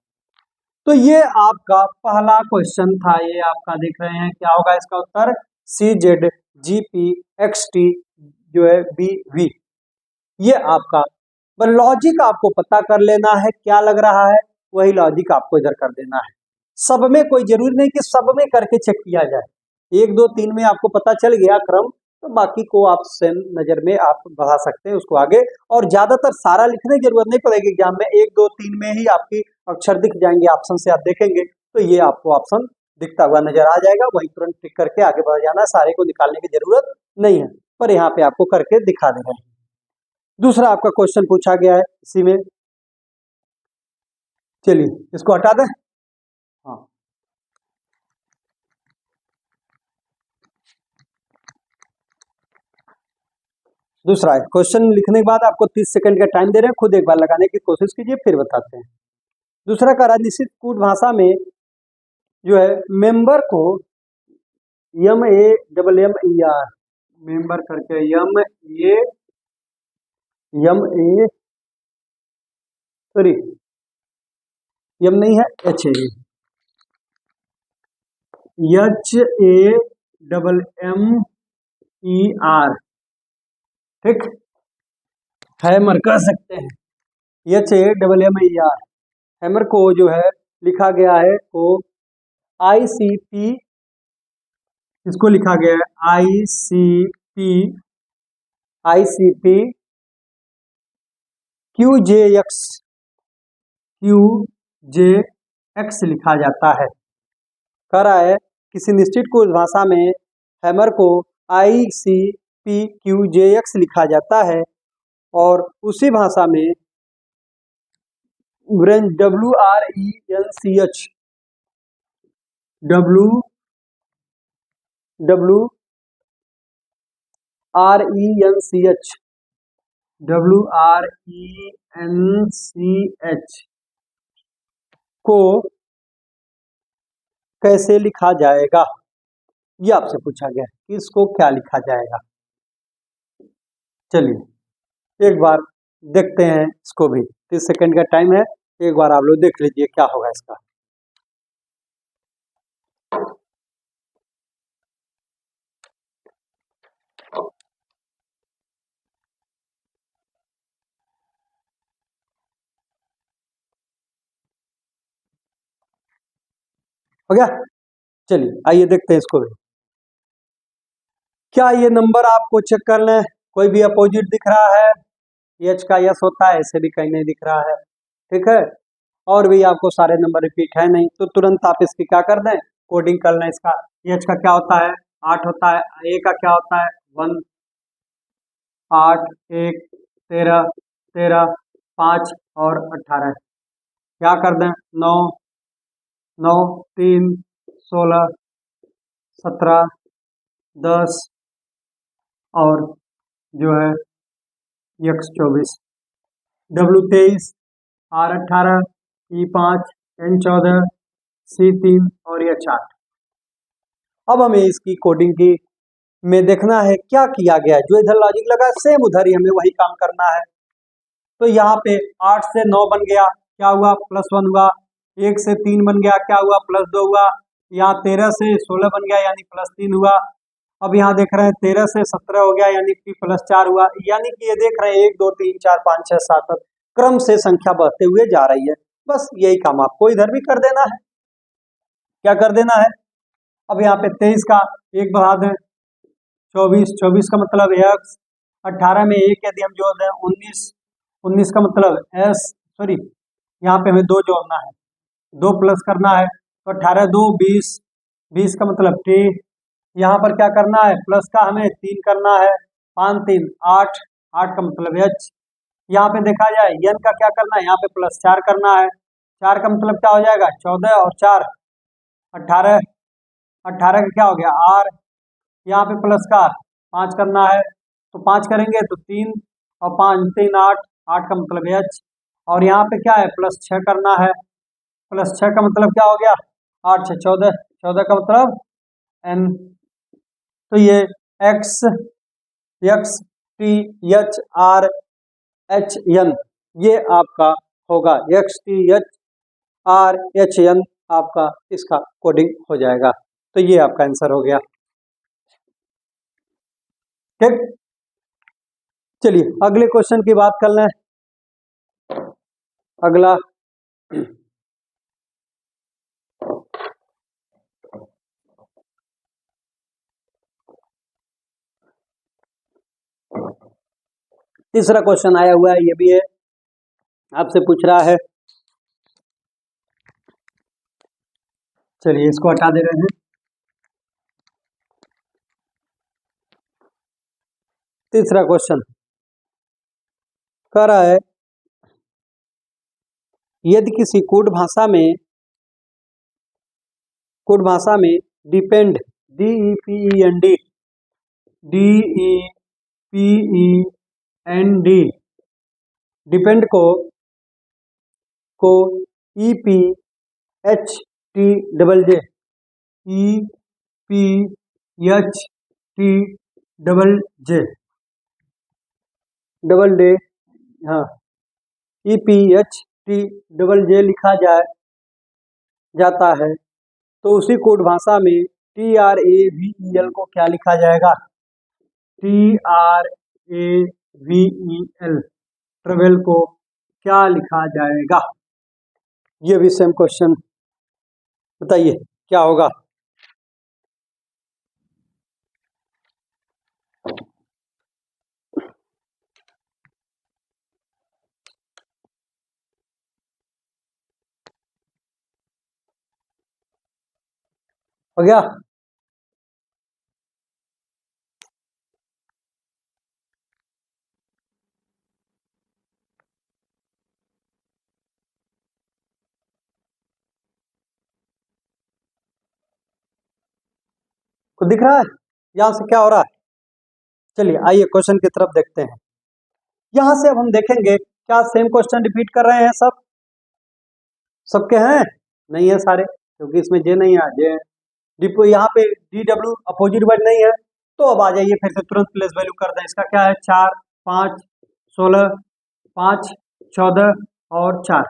तो ये आपका पहला क्वेश्चन था, ये आपका देख रहे हैं क्या होगा इसका उत्तर, CZ GPXT जो है BV। ये आपका लॉजिक आपको पता कर लेना है, क्या लग रहा है वही लॉजिक आपको इधर कर देना है। सब में कोई जरूरी नहीं कि सब में करके चेक किया जाए, 1 2 3 में आपको पता चल गया क्रम, तो बाकी को आप सेम नजर में आप बढ़ा सकते हैं उसको आगे, और ज्यादातर सारा लिखने की जरूरत नहीं पड़ेगी एग्जाम में, 1 2 3 में ही आपकी अक्षर दिख जाएंगे, ऑप्शन से आप देखेंगे तो ये आपको ऑप्शन दिखता हुआ नजर आ जाएगा, वही तुरंत टिक करके आगे बढ़ जाना, सारे को निकालने की जरूरत नहीं है, पर यहाँ पे आपको करके दिखा दे रहे हैं। दूसरा आपका क्वेश्चन पूछा गया है इसी में, चलिए इसको हटा दें, हाँ दूसरा है, क्वेश्चन लिखने के बाद आपको 30 सेकंड का टाइम दे रहे हैं, खुद एक बार लगाने की कोशिश कीजिए फिर बताते हैं। दूसरा का निश्चित कूट भाषा में जो है मेंबर को MEMBER मेंबर करके MA सॉरी यम नहीं है HAMMER, ठीक, हैमर कह सकते हैं, HAMMER, हैमर को जो है लिखा गया है को ICP, इसको लिखा गया है ICP QJX लिखा जाता है। कह रहा है किसी निश्चित कुछ भाषा में हैमर को ICP QJX लिखा जाता है, और उसी भाषा में WRENCH को कैसे लिखा जाएगा, ये आपसे पूछा गया कि इसको क्या लिखा जाएगा। चलिए एक बार देखते हैं इसको भी, 30 सेकंड का टाइम है, एक बार आप लोग देख लीजिए क्या होगा इसका। हो गया, चलिए आइए देखते हैं इसको भी। क्या ये नंबर आपको चेक कर लें, कोई भी अपोजिट दिख रहा है, एच का यस होता है, ऐसे भी कहीं नहीं दिख रहा है, ठीक है, और भी आपको सारे नंबर रिपीट है नहीं, तो तुरंत आप इसकी क्या कर दें, कोडिंग कर लें। इसका एच का क्या होता है, 8 होता है, ए का क्या होता है 1, 8 1 13, 13, 5 और 18। क्या कर दें, 9, 9, 3, 16, 17, 10 और जो है X 24, W 23, R 18, E 5, N 14, C 3 और यह 4। अब हमें इसकी कोडिंग की में देखना है क्या किया गया है। जो इधर लॉजिक लगा सेम उधर ही हमें वही काम करना है। तो यहाँ पे 8 से 9 बन गया, क्या हुआ, +1 हुआ। 1 से 3 बन गया, क्या हुआ, +2 हुआ। यहाँ 13 से 16 बन गया, यानी +3 हुआ। अब यहाँ देख रहे हैं 13 से 17 हो गया, यानी कि +4 हुआ। यानी कि ये देख रहे हैं 1 2 3 4 5 6 7 क्रम से संख्या बढ़ते हुए जा रही है। बस यही काम आपको इधर भी कर देना है। क्या कर देना है, अब यहाँ पे 23 का 1 बढ़ा दें, 24, 24 का मतलब x, 18 में 1 यदि हम जोड़ दें 19, 19 का मतलब s, सॉरी यहाँ पे हमें 2 जोड़ना है, 2 प्लस करना है, तो 18 2 20, 20 का मतलब t। यहाँ पर क्या करना है, प्लस का हमें 3 करना है, 5 3 8, 8 का मतलब h। यहाँ पे देखा जाए n का क्या करना है, यहाँ पे +4 करना है, 4 का मतलब क्या हो जाएगा, 14 और 4 18, 18 का क्या हो गया r, यहाँ पे प्लस का 5 करना है, तो 5 करेंगे तो 3 और 5 3 8, 8 का मतलब h। और यहाँ पे क्या है, +6 करना है, +6 का मतलब क्या हो गया, 8 6 14, 14 का मतलब n। तो ये x x t h r h n ये आपका होगा, x t h r h n आपका इसका कोडिंग हो जाएगा। तो ये आपका आंसर हो गया। ठीक, चलिए अगले क्वेश्चन की बात कर लें। अगला तीसरा क्वेश्चन आया हुआ है, ये भी है, आपसे पूछ रहा है, चलिए इसको हटा दे रहे हैं। तीसरा क्वेश्चन कह रहा है, यदि किसी कोड भाषा में डिपेंड DEPEND डिपेंड को EPHTJJ हाँ EPHTJJ लिखा जाता है, तो उसी कोड भाषा में TRAVEL को क्या लिखा जाएगा, TRAVEL ट्रेवल को क्या लिखा जाएगा। ये भी सेम क्वेश्चन, बताइए क्या होगा। हो गया, को दिख रहा है यहाँ से क्या हो रहा है। चलिए आइए क्वेश्चन की तरफ देखते हैं। यहाँ से अब हम देखेंगे क्या सेम क्वेश्चन रिपीट कर रहे हैं सब, सबके हैं, नहीं है सारे, क्योंकि इसमें जे नहीं है, जे डिपो यहाँ पे DW अपोजिट वर्ड नहीं है। तो अब आ जाइए फिर से तुरंत प्लेस वैल्यू कर दें। इसका क्या है, 4 5 16 5 14 और 4।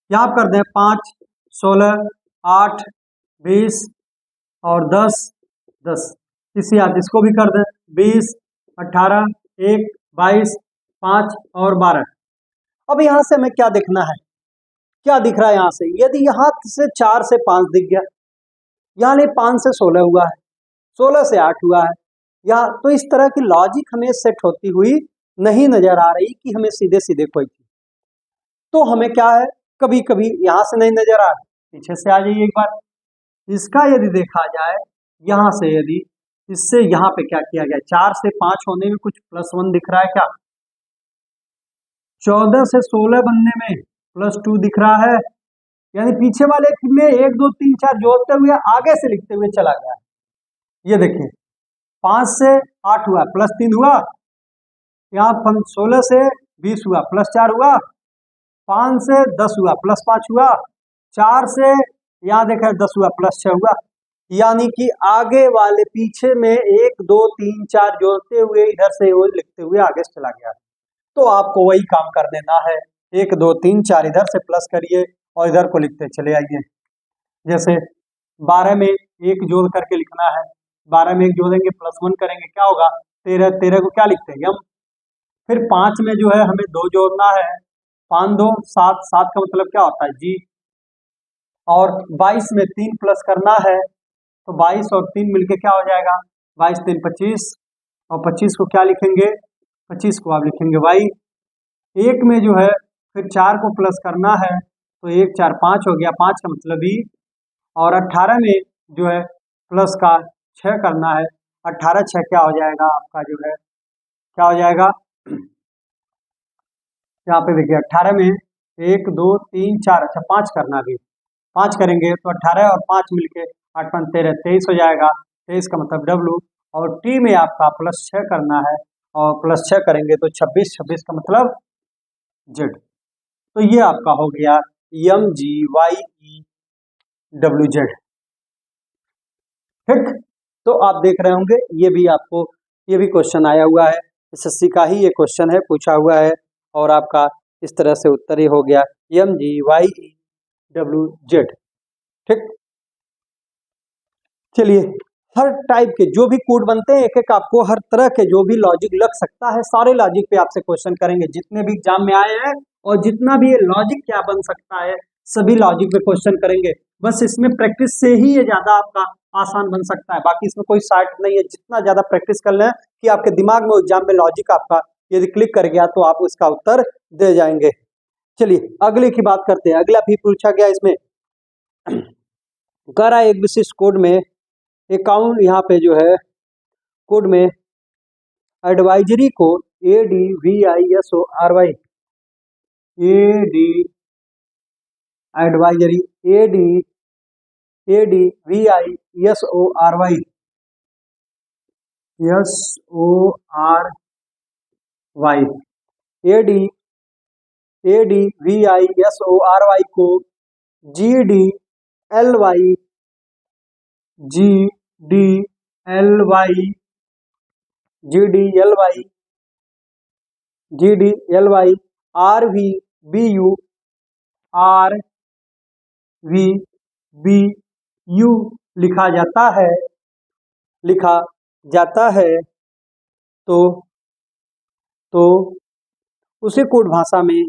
यहाँ कर दें 5 16 8 20 और 10 10। इसी याद इसको भी कर दें 20 18 1 22 5 और 12। अब यहाँ से हमें क्या देखना है, क्या दिख रहा है यहाँ से, यदि यहाँ से 4 से 5 दिख गया, यानी 5 से 16 हुआ है, 16 से 8 हुआ है, या तो इस तरह की लॉजिक हमें सेट होती हुई नहीं नजर आ रही कि हमें सीधे सीधे कोई चीज। तो हमें क्या है, कभी कभी यहाँ से नहीं नजर आ रहा, पीछे से आ जाइए एक बार। इसका यदि देखा जाए यहाँ से, यदि इससे यहाँ पे क्या किया गया, 4 से 5 होने में कुछ +1 दिख रहा है क्या, 14 से 16 बनने में +2 दिख रहा है, यानी पीछे वाले में 1 2 3 4 जोड़ते हुए आगे से लिखते हुए चला गया। ये देखिए 5 से 8 हुआ +3 हुआ, यहाँ 16 से 20 हुआ +4 हुआ, 5 से 10 हुआ +5 हुआ, 4 से यहाँ देखा 10 हुआ +6 हुआ, यानी कि आगे वाले पीछे में 1 2 3 4 जोड़ते हुए इधर से वो लिखते हुए आगे से चला गया। तो आपको वही काम कर देना है, 1 2 3 4 इधर से प्लस करिए और इधर को लिखते चले आइए। जैसे 12 में 1 जोड़ करके लिखना है, 12 में 1 जोड़ेंगे +1 करेंगे क्या होगा 13, 13 को क्या लिखते हैं हम। फिर 5 में जो है हमें 2 जोड़ना है, 5 2 7, 7 का मतलब क्या होता है जी। और 22 में 3 प्लस करना है, तो 22 और 3 मिलके क्या हो जाएगा 22 3 25, और 25 को क्या लिखेंगे 25 को आप लिखेंगे y। 1 में जो है फिर 4 को प्लस करना है, तो 1 4 5 हो गया, 5 का मतलब ई। और 18 में जो है प्लस का 6 करना है, 18 6 क्या हो जाएगा आपका जो है क्या हो जाएगा, यहाँ पे देखिए 18 में 1 2 3 4, अच्छा 5 करना भी, 5 करेंगे तो 18 और 5 मिलके 8 5 13 23 हो जाएगा, 23 का मतलब W। और T में आपका +6 करना है, और +6 करेंगे तो 26, 26 का मतलब Z। तो ये आपका हो गया MGYEWZ। ठीक, तो आप देख रहे होंगे ये भी आपको ये भी क्वेश्चन आया हुआ है, SSC का ही ये क्वेश्चन है, पूछा हुआ है, और आपका इस तरह से उत्तर ही हो गया MGYEWZ। ठीक, चलिए हर टाइप के जो भी कोड बनते हैं, एक एक आपको हर तरह के जो भी लॉजिक लग सकता है सारे लॉजिक पे आपसे क्वेश्चन करेंगे, जितने भी एग्जाम में आए हैं, और जितना भी ये लॉजिक क्या बन सकता है सभी लॉजिक पे क्वेश्चन करेंगे। बस इसमें प्रैक्टिस से ही ये ज्यादा आपका आसान बन सकता है, बाकी इसमें कोई शार्ट नहीं है। जितना ज्यादा प्रैक्टिस कर लें कि आपके दिमाग में एग्जाम में लॉजिक आपका यदि क्लिक कर गया तो आप उसका उत्तर दे जाएंगे। चलिए अगले की बात करते हैं। अगला भी पूछा गया इसमें कह रहा है एक विशिष्ट कोड में अकाउंट, यहाँ पे जो है कोड में एडवाइजरी को ADVISORY एडवाइजरी ADVISORY ADVISORY को GDLY RVBU लिखा जाता है। तो उसी कोड भाषा में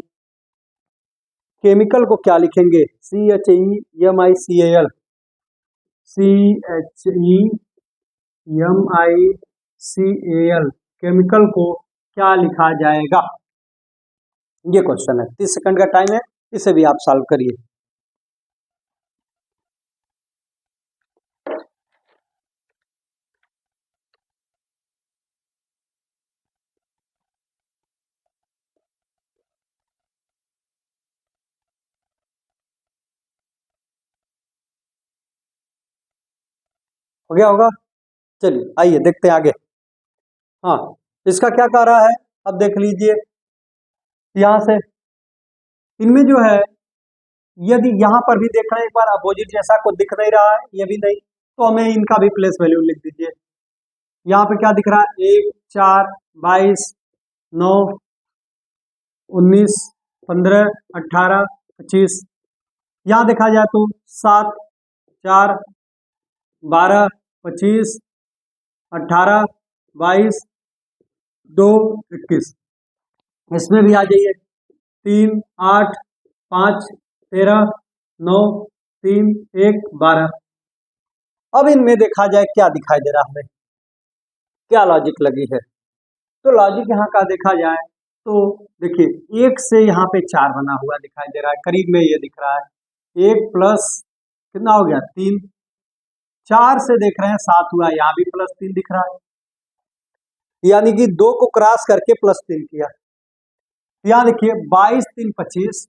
केमिकल को क्या लिखेंगे CHEMICAL केमिकल को क्या लिखा जाएगा, ये क्वेश्चन है। 30 सेकंड का टाइम है, इसे भी आप सॉल्व करिए। हो गया होगा, चलिए आइए देखते हैं आगे। हाँ, इसका क्या कह रहा है अब देख लीजिए, यहाँ से इनमें जो है यदि यहाँ पर भी देख रहे हैं एक बार अपोजिट जैसा कुछ दिख नहीं रहा है, ये भी नहीं, तो हमें इनका भी प्लेस वैल्यू लिख दीजिए। यहाँ पे क्या दिख रहा है 1 4 22 9 19 15 18 25, यहाँ देखा जाए तो 7 4 12 25 18 22 2 21, इसमें भी आ जाइए 3 8 5 13 9 3 1 12। अब इनमें देखा जाए क्या दिखाई दे रहा है हमें, क्या लॉजिक लगी है। तो लॉजिक यहाँ का देखा जाए तो देखिए 1 से यहाँ पे 4 बना हुआ दिखाई दे रहा है, करीब में ये दिख रहा है 1 प्लस कितना हो गया 3, 4 से देख रहे हैं 7 हुआ, यहाँ भी +3 दिख रहा है, यानी कि 2 को क्रॉस करके +3 किया। यहाँ देखिए 22 3 25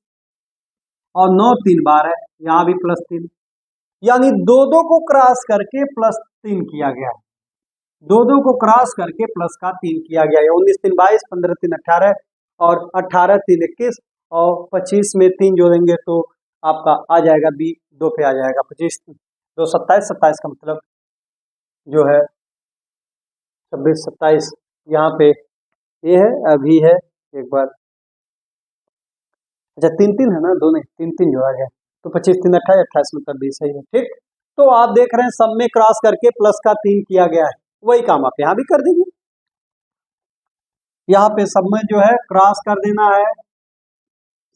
और 9 3 12, यहाँ भी +3, यानी दो दो को क्रॉस करके +3 किया गया है, दो दो को क्रॉस करके प्लस का 3 किया गया है। 19 3 22, 15 3 18 और 18 3 21 और 25 में 3 जोड़ेंगे तो आपका आ जाएगा बी, 2 पे आ जाएगा 25 2 27, 27 का मतलब जो है 26 27, यहाँ पे ये है अभी है एक बार, अच्छा 3 3 है ना, दोनों 3 3 जोड़ा गया तो 25 3 28, 28 मतलब 20 है, ठीक। तो आप देख रहे हैं सब में क्रॉस करके प्लस का 3 किया गया है, वही काम आप यहाँ भी कर देंगे। यहाँ पे सब में जो है क्रॉस कर देना है,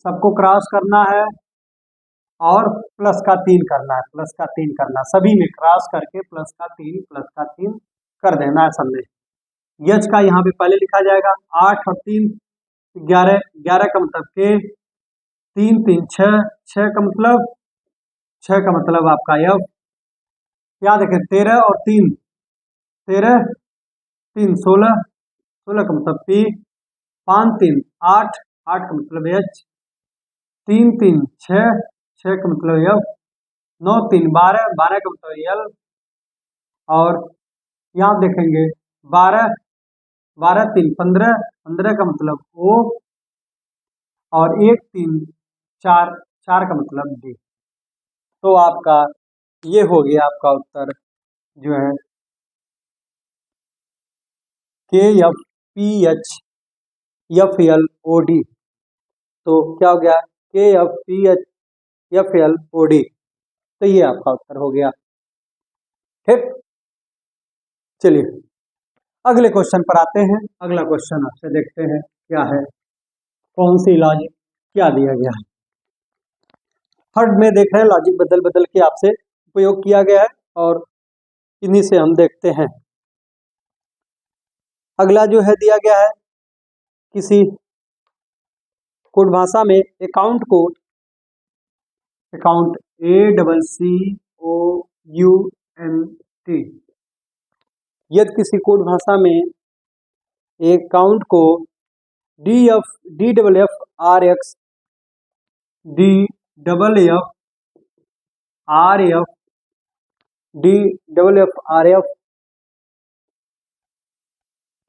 सबको क्रॉस करना है और प्लस का 3 करना है, प्लस का 3 करना, सभी में क्रॉस करके प्लस का 3 कर देना है सब में। यच का यहाँ पे पहले लिखा जाएगा 8 और 3 11, 11 का मतलब के, 3 3 6, 6 का मतलब, 6 का मतलब आपका यफ, यहाँ देखें 13 और 3, 13 3 16, 16 का मतलब पी, 5 3 8, 8 का मतलब एच, 3 3 6, 6 का मतलब एफ, 9 3 12, 12 का मतलब एल, और यहाँ देखेंगे 12 12 3 15, 15 का मतलब ओ, और 1 3 4, 4 का मतलब डी। तो आपका ये हो गया आपका उत्तर जो है K F P H F L O D. तो क्या हो गया K F P H F L O D, तो ये आपका उत्तर हो गया, ठीक। चलिए अगले क्वेश्चन पर आते हैं। अगला क्वेश्चन आपसे देखते हैं क्या है, कौन सी लॉजिक क्या दिया गया है। थर्ड में देख रहे हैं लॉजिक बदल बदल के आपसे उपयोग किया गया है और इन्हीं से हम देखते हैं। अगला जो है दिया गया है किसी कोड भाषा में अकाउंट कोड, अकाउंट ACCOUNT, यदि किसी कोड भाषा में अकाउंट को DFFRX DFFRF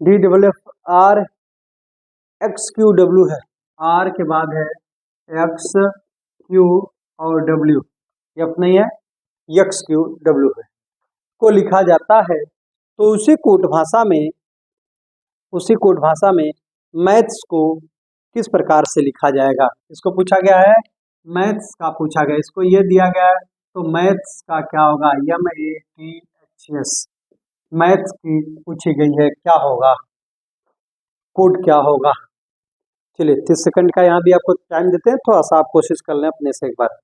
DFFRXQW है, R के बाद है X Q और W, F नहीं है, XQW है, को लिखा जाता है तो उसी कोड भाषा में मैथ्स को किस प्रकार से लिखा जाएगा, इसको पूछा गया है, मैथ्स का पूछा गया, इसको ये दिया गया है तो मैथ्स का क्या होगा, MATHS, मैथ्स की पूछी गई है, क्या होगा, कोड क्या होगा। चलिए 30 सेकंड का यहाँ भी आपको टाइम देते हैं, थोड़ा सा आप कोशिश कर लें अपने से एक बार।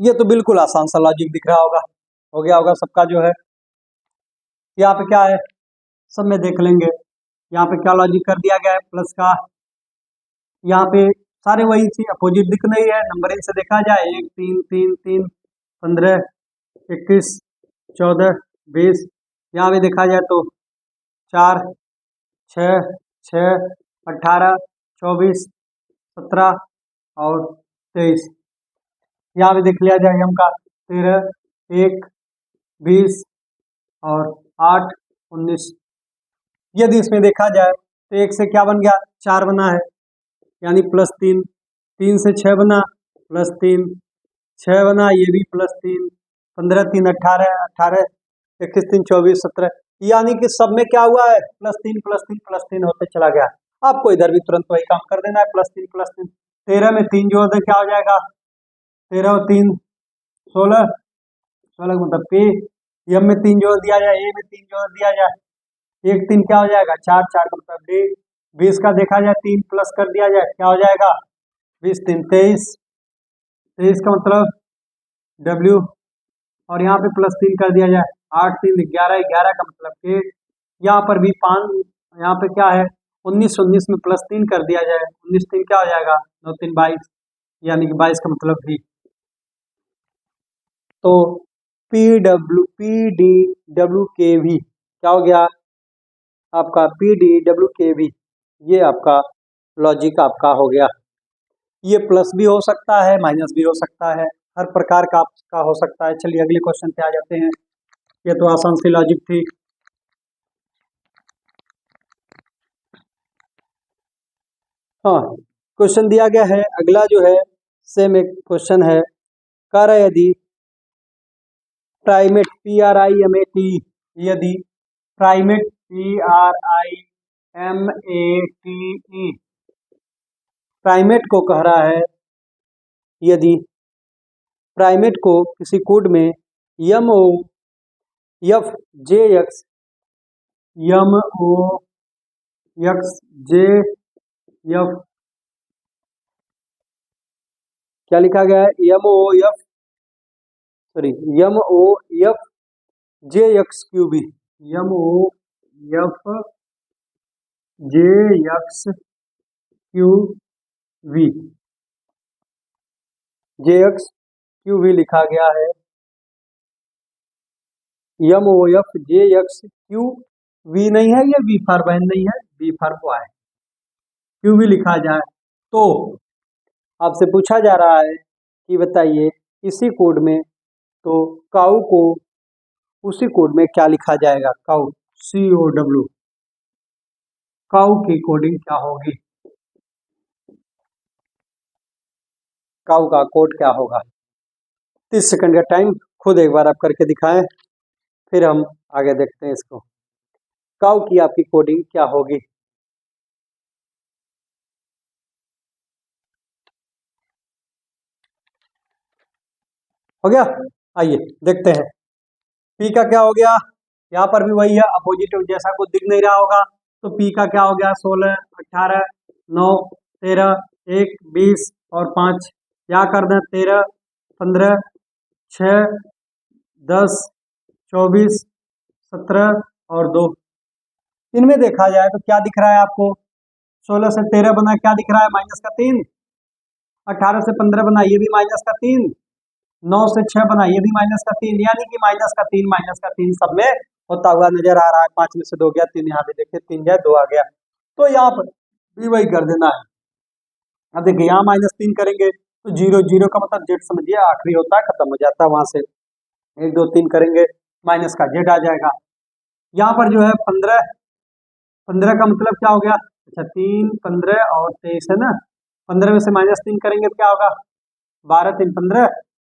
ये तो बिल्कुल आसान सा लॉजिक दिख रहा होगा, हो गया होगा सबका जो है। यहाँ पे क्या है सब में देख लेंगे, यहाँ पे क्या लॉजिक कर दिया गया है प्लस का, यहाँ पे सारे वही चीज अपोजिट दिख रही है, नंबरिंग से देखा जाए 1 3 3 3 15 21 14 20, यहाँ भी देखा जाए तो 4 6 6 18 24 17 और 23, यहाँ भी देख लिया जाए हम का 13 1 20 और 8 19, यदि इसमें देखा जाए तो 1 से क्या बन गया 4 बना है, यानी +3, 3 से 6 बना +3, 6 बना ये भी +3, 15 3 18 18 21 3 24 17, यानी कि सब में क्या हुआ है +3 +3 +3 होते चला गया। आपको इधर भी तुरंत वही काम कर देना है, +3 +3, 13 में 3 जोड़ दे क्या हो जाएगा 13 और 3 16, 16 मतलब P, M में 3 जोड़ दिया जाए, A में 3 जोड़ दिया जाए, 1 3 क्या हो जाएगा 4, 4 का मतलब D, 20 का देखा जाए 3 प्लस कर दिया जाए क्या हो जाएगा 20 3 23, 23 का मतलब W, और यहाँ पे +3 कर दिया जाए 8 3 11, 11 का मतलब K, यहाँ पर भी 5 यहाँ पे क्या है 19, 19 में +3 कर दिया जाए, 19 3 क्या हो जाएगा 9 3 22, यानी कि 22 का मतलब भी। तो PDWKV क्या हो गया आपका PDWKV, ये आपका लॉजिक आपका हो गया। ये प्लस भी हो सकता है, माइनस भी हो सकता है, हर प्रकार का आपका हो सकता है। चलिए अगले क्वेश्चन पे आ जाते हैं। ये तो आसान सी लॉजिक थी। हाँ, क्वेश्चन दिया गया है अगला जो है सेम एक क्वेश्चन है, कह रहा है यदि प्राइमेट PRIMAT, यदि प्राइमेट PRIMATE प्राइमेट को कह रहा है, यदि प्राइमेट को किसी कोड में MOFJX MOFJF क्या लिखा गया है MOFJXQB JXQV लिखा गया है। MOFJXQV नहीं है, ये V फॉर वैन नहीं है, V फॉर बॉय, QV लिखा जाए तो आपसे पूछा जा रहा है कि बताइए इसी कोड में तो काऊ को उसी कोड में क्या लिखा जाएगा, काऊ COW, काऊ की कोडिंग क्या होगी, काऊ का कोड क्या होगा। 30 सेकंड का टाइम, खुद एक बार आप करके दिखाएं, फिर हम आगे देखते हैं इसको। काऊ की आपकी कोडिंग क्या होगी। हो गया, आइए देखते हैं। पी का क्या हो गया, यहाँ पर भी वही है, अपोजिट जैसा कुछ दिख नहीं रहा होगा, तो पी का क्या हो गया 16 18 9 13 1 20 और 5, क्या कर दें 13 15 6 10 24 17 और 2। इनमें देखा जाए तो क्या दिख रहा है आपको, 16 से 13 बना क्या दिख रहा है -3, 18 से 15 बना ये भी -3, 9 से 6 बना ये भी -3, यानी कि -3 सब में होता हुआ नजर आ रहा है। 5 में से 2 गया, 3 यहाँ पे देखिए 3 जाए 2 आ गया, तो यहाँ पर भी वही कर देना है। अब देखिए यहाँ -3 करेंगे तो 0 0 का मतलब जेड समझिए आखिरी होता है, खत्म हो जाता है वहां से। 1 2 3 करेंगे माइनस का जेड आ जाएगा। यहाँ पर जो है 15 15 का मतलब क्या हो गया, अच्छा 3 15 और 23 है ना, 15 में से -3 करेंगे तो क्या होगा 12 3 15,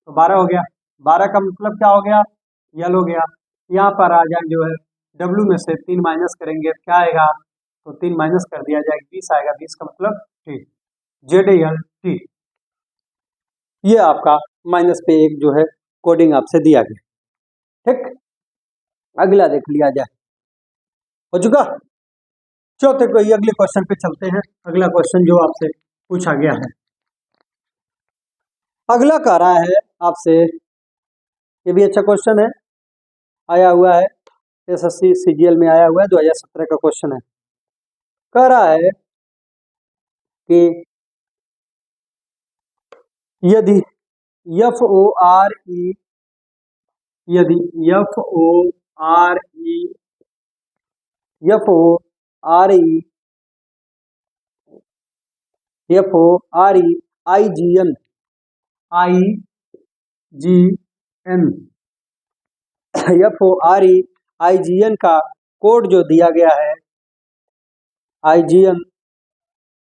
तो 12 हो गया। 12 का मतलब क्या हो गया, यल हो गया। यहाँ पर आ जाए जो है डब्ल्यू में से 3 माइनस करेंगे तो क्या आएगा, तो 3 माइनस कर दिया जाएगा 20 आएगा, 20 का मतलब टी, ZALT। ये आपका माइनस पे एक जो है कोडिंग आपसे दिया गया। ठीक, अगला देख लिया जाए, हो चुका। चौथे को अगले क्वेश्चन पे चलते हैं। अगला क्वेश्चन जो आपसे पूछा गया है, अगला कह रहा है आपसे, ये भी अच्छा क्वेश्चन है, आया हुआ है SSC CGL में आया हुआ है, 2017 का क्वेश्चन है। कह रहा है कि यदि FORE यदि FORE IGN का कोड जो दिया गया है, IGN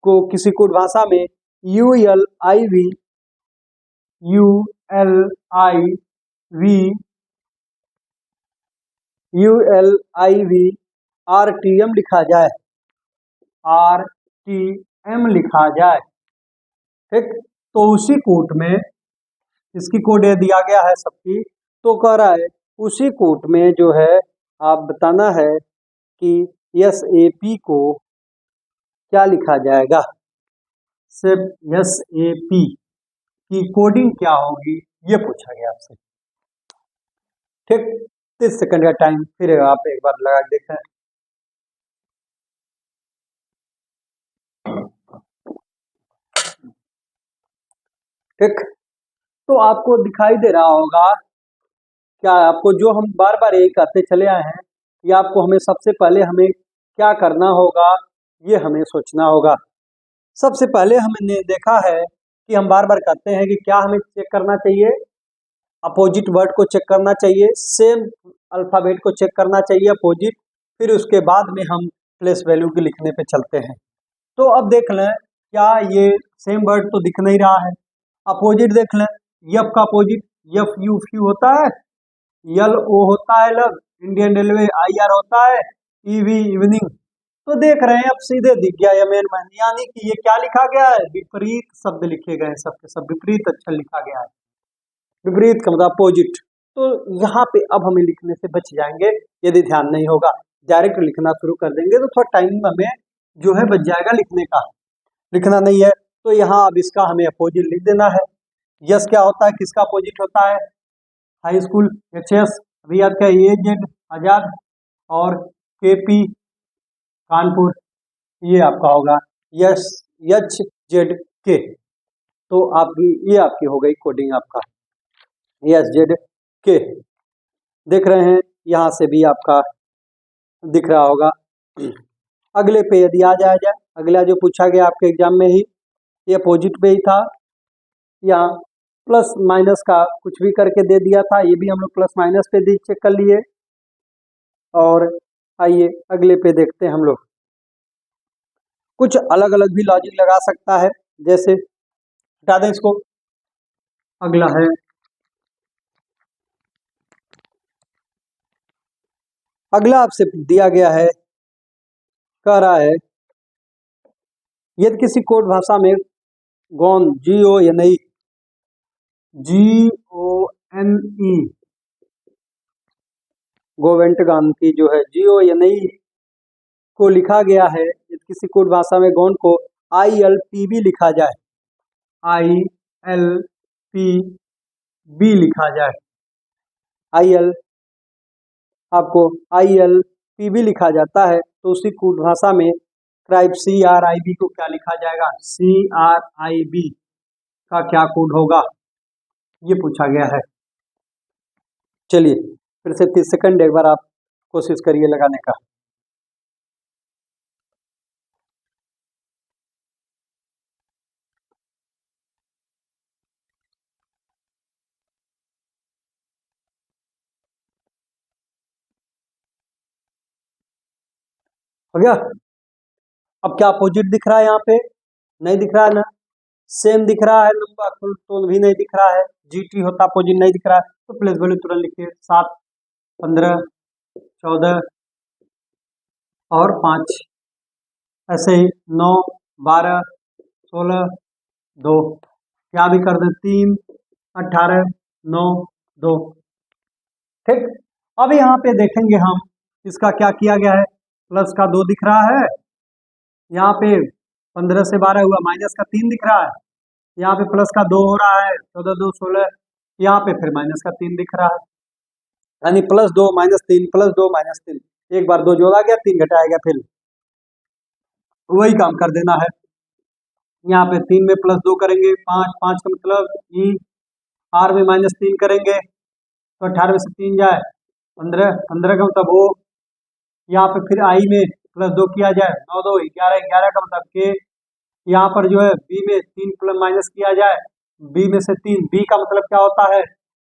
को किसी कोड भाषा में ULIV RTM लिखा जाए, RTM लिखा जाए। ठीक, तो उसी कोड में इसकी कोड दिया गया है सबकी, तो कह रहा है उसी कोड में जो है आप बताना है कि SAP को क्या लिखा जाएगा, सिर्फ SAP की कोडिंग क्या होगी ये पूछा गया आपसे। ठीक, 30 सेकंड का टाइम, फिर आप एक बार लगा के देखें। ठीक, तो आपको दिखाई दे रहा होगा क्या आपको, जो हम बार बार यही कहते चले आए हैं कि आपको हमें सबसे पहले हमें क्या करना होगा, ये हमें सोचना होगा। सबसे पहले हमने देखा है कि हम बार बार कहते हैं कि क्या हमें चेक करना चाहिए, अपोजिट वर्ड को चेक करना चाहिए, सेम अल्फ़ाबेट को चेक करना चाहिए अपोजिट, फिर उसके बाद में हम प्लेस वैल्यू के लिखने पे चलते हैं। तो अब देख लें, क्या ये सेम वर्ड तो दिख नहीं रहा है। अपोजिट देख लें, यफ का अपोजिट यफ यू फ्यू होता है, यल ओ होता है love, Indian railway I R होता है, ईवी इवनिंग। तो देख रहे हैं अब सीधे दिख गया यमेन मैन, यानी कि ये क्या लिखा गया है, विपरीत शब्द लिखे गए हैं, सबके सब विपरीत अक्षर लिखा गया है। विपरीत का मतलब अपोजिट। तो यहाँ पे अब हमें लिखने से बच जाएंगे यदि ध्यान नहीं होगा, डायरेक्ट लिखना शुरू कर देंगे तो थोड़ा टाइम हमें जो है बच जाएगा लिखने का। लिखना नहीं है तो यहाँ अब इसका हमें अपोजिट लिख देना है। यस क्या होता है, किसका अपोजिट होता है, हाई स्कूल, एच एस अभी याद क्या, ए जेड आजाद, और के पी कानपुर, ये आपका होगा यस एच जेड के। तो आपकी ये आपकी हो गई कोडिंग आपका एस जेड के। देख रहे हैं यहाँ से भी आपका दिख रहा होगा। अगले पे यदि आ जाए, अगला जो पूछा गया आपके एग्जाम में ही, ये अपोजिट पे ही था, यहाँ प्लस माइनस का कुछ भी करके दे दिया था, ये भी हम लोग प्लस माइनस पे भी चेक कर लिए। और आइए अगले पे देखते हैं हम लोग, कुछ अलग अलग भी लॉजिक लगा सकता है, जैसे हटा दें इसको। अगला है अगला आपसे दिया गया है, कह रहा है यदि किसी कोड भाषा में गौन जी ओ या नहीं, जी ओ एन ई, गोवेंटगान की जो है जी ओ या नहीं को लिखा गया है, यदि किसी कोड भाषा में गौन को आई एल पी बी लिखा जाए, आई एल पी बी लिखा जाए, आई एल आपको आई एल पी बी लिखा जाता है, तो उसी कोड भाषा में crib C R I B को क्या लिखा जाएगा, सी आर आई बी का क्या कोड होगा, ये पूछा गया है। चलिए फिर से 30 सेकंड एक बार आप कोशिश करिए लगाने का। हो गया। अब क्या अपोजिट दिख रहा है, यहाँ पे नहीं दिख रहा है ना, सेम दिख रहा है, लंबा फुल टोन भी नहीं दिख रहा है, जीटी होता अपोजिट नहीं दिख रहा है, तो प्लेस वैल्यू तुरंत लिखिए 7, 15, 14 और 5, ऐसे ही 9, 12, 16, 2, क्या भी कर दें 3, 18, 9, 2। ठीक, अब यहाँ पे देखेंगे हम इसका क्या किया गया है, प्लस का 2 दिख रहा है, यहाँ पे 15 से 12 हुआ, माइनस का 3 दिख रहा है, यहाँ पे प्लस का 2 हो रहा है, 14 2 16, यहाँ पे फिर माइनस का 3 दिख रहा है, यानी प्लस 2 माइनस 3 प्लस 2 माइनस 3, एक बार 2 जोड़ा गया 3 घटाया गया, फिर वही काम कर देना है। यहाँ पे 3 में प्लस 2 करेंगे 5, 5 का मतलब ई, आर में माइनस 3 करेंगे तो 18 में से 3 जाए 15, 15 का मतलब वो, यहाँ पे फिर आई में प्लस 2 किया जाए 9 2 11, 11 का मतलब के, यहाँ पर जो है बी में 3 प्लस माइनस किया जाए, बी में से 3, बी का मतलब क्या होता है,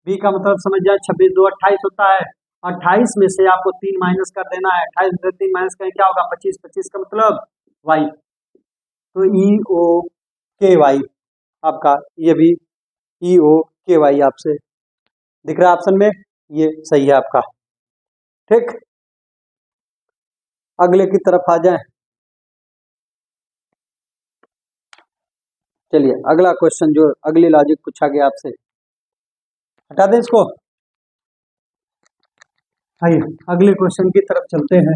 बी का मतलब समझ जाए 26 2 28 होता है, 28 में से आपको 3 माइनस कर देना है, 28 में से 3 माइनस करें क्या होगा 25, 25 का मतलब वाई, तो ई ओ के वाई आपका, ये भी ई ओ के वाई आपसे दिख रहा है ऑप्शन में, ये सही है आपका। ठीक, अगले की तरफ आ जाएं। चलिए अगला क्वेश्चन जो अगली लॉजिक पूछा गया आपसे, हटा दें इसको। आइए अगले क्वेश्चन की तरफ चलते हैं,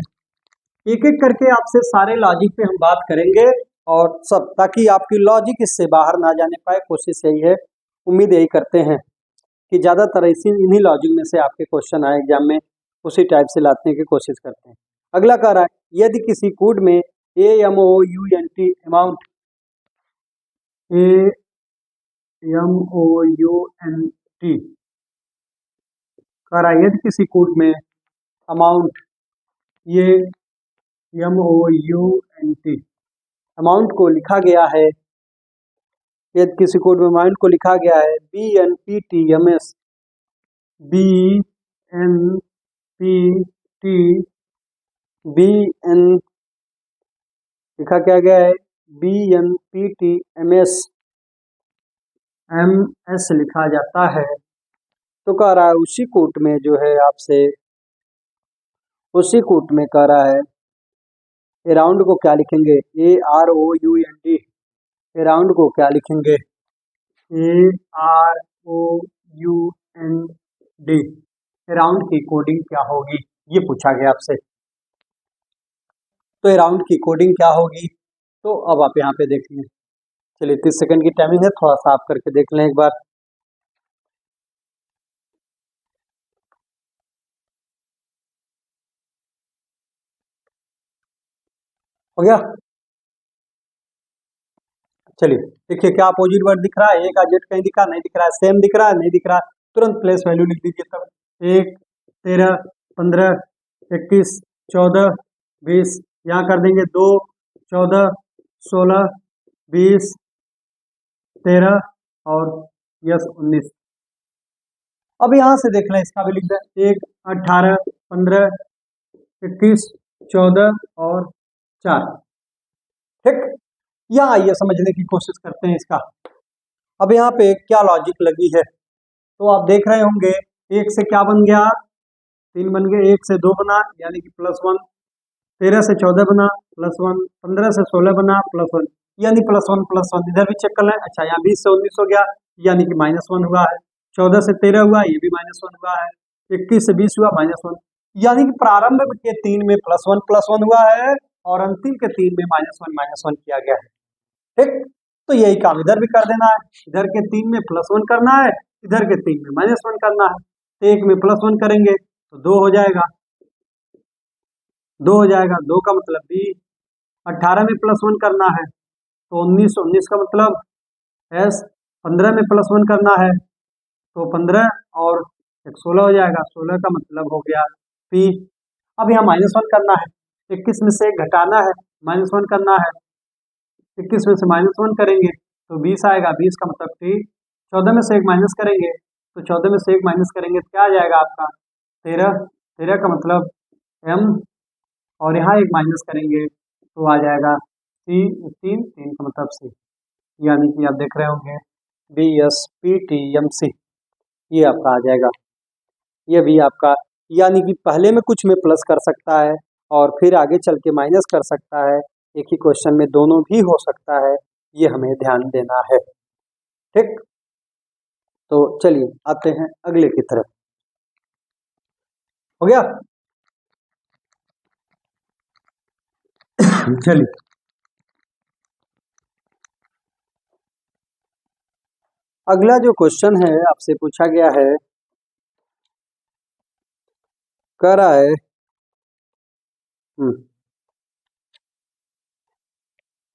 एक एक करके आपसे सारे लॉजिक पे हम बात करेंगे और सब, ताकि आपकी लॉजिक इससे बाहर ना जाने पाए, कोशिश यही है, उम्मीद यही करते हैं कि ज़्यादातर इन्हीं लॉजिक में से आपके क्वेश्चन आए एग्जाम में, उसी टाइप से लाने की कोशिश करते हैं। अगला कह रहा है यदि किसी कोड में AMOUNT अमाउंट, MOUNT कर यदि किसी कोड में अमाउंट, ये MOUNT अमाउंट को लिखा गया है, यदि किसी कोड में अमाउंट को लिखा गया है BNPTMS BN लिखा क्या गया है BNPTMS MS लिखा जाता है। तो कह रहा है उसी कोड में जो है आपसे, उसी कोड में कह रहा है अराउंड को क्या लिखेंगे AROUND, अराउंड को क्या लिखेंगे AROUND, अराउंड की कोडिंग क्या होगी ये पूछा गया आपसे। तो अराउंड की कोडिंग क्या होगी, तो अब आप यहाँ पे देख लें। चलिए 30 सेकंड की टाइमिंग है, थोड़ा सा आप करके देख लें एक बार। हो गया? चलिए देखिए क्या अपोजिट वर्ड दिख रहा है, एक जेड कहीं दिखा नहीं दिख रहा है, सेम दिख रहा है नहीं दिख रहा है, तुरंत प्लेस वैल्यू लिख दीजिए। तब 1 13 15 21 14 20, यहाँ कर देंगे 2 14 16 20 13 और यस 19। अब यहाँ से देख लें, इसका भी लिख दें 1 18 15 21 14 और 4। ठीक, यहाँ आइए समझने की कोशिश करते हैं इसका। अब यहाँ पे क्या लॉजिक लगी है, तो आप देख रहे होंगे 1 से क्या बन गया 3 बन गए, 1 से 2 बना यानी कि +1, 13 से 14 बना +1, 15 से 16 बना +1 यानी +1 इधर भी चेक कर लें। अच्छा यहाँ 20 से 19 हो गया यानी कि -1 हुआ है, 14 से 13 हुआ ये भी -1 हुआ है, 21 से 20 हुआ -1, यानी कि प्रारंभ के 3 में +1 हुआ है और अंतिम के 3 में -1 किया गया है। ठीक, तो यही काम इधर भी कर देना है, इधर के 3 में +1 करना है, इधर के 3 में -1 करना है। तो 1 में +1 करेंगे तो 2 हो जाएगा, 2 हो जाएगा, 2 का मतलब 20, 18 में +1 करना है तो 19, 19 का मतलब S, 15 में +1 करना है तो 15 और 16 हो जाएगा, 16 का मतलब हो गया P। अब यहाँ -1 करना है, 21 में से 1 घटाना है, -1 करना है, 21 में से -1 करेंगे तो 20 आएगा, 20 का मतलब T। 14 में से 1 माइनस करेंगे तो 14 में से 1 माइनस करेंगे तो क्या आ जाएगा आपका 13, 13 का मतलब M, और यहाँ 1 माइनस करेंगे तो आ जाएगा C, 3, 3 का मतलब C, यानी कि आप देख रहे होंगे BSPTMC, ये आपका आ जाएगा। ये भी आपका, यानी कि पहले में कुछ में प्लस कर सकता है और फिर आगे चल के माइनस कर सकता है, एक ही क्वेश्चन में दोनों भी हो सकता है, ये हमें ध्यान देना है। ठीक, तो चलिए आते हैं अगले की तरफ। हो गया? चलिए अगला जो क्वेश्चन है आपसे पूछा गया है, कह रहा है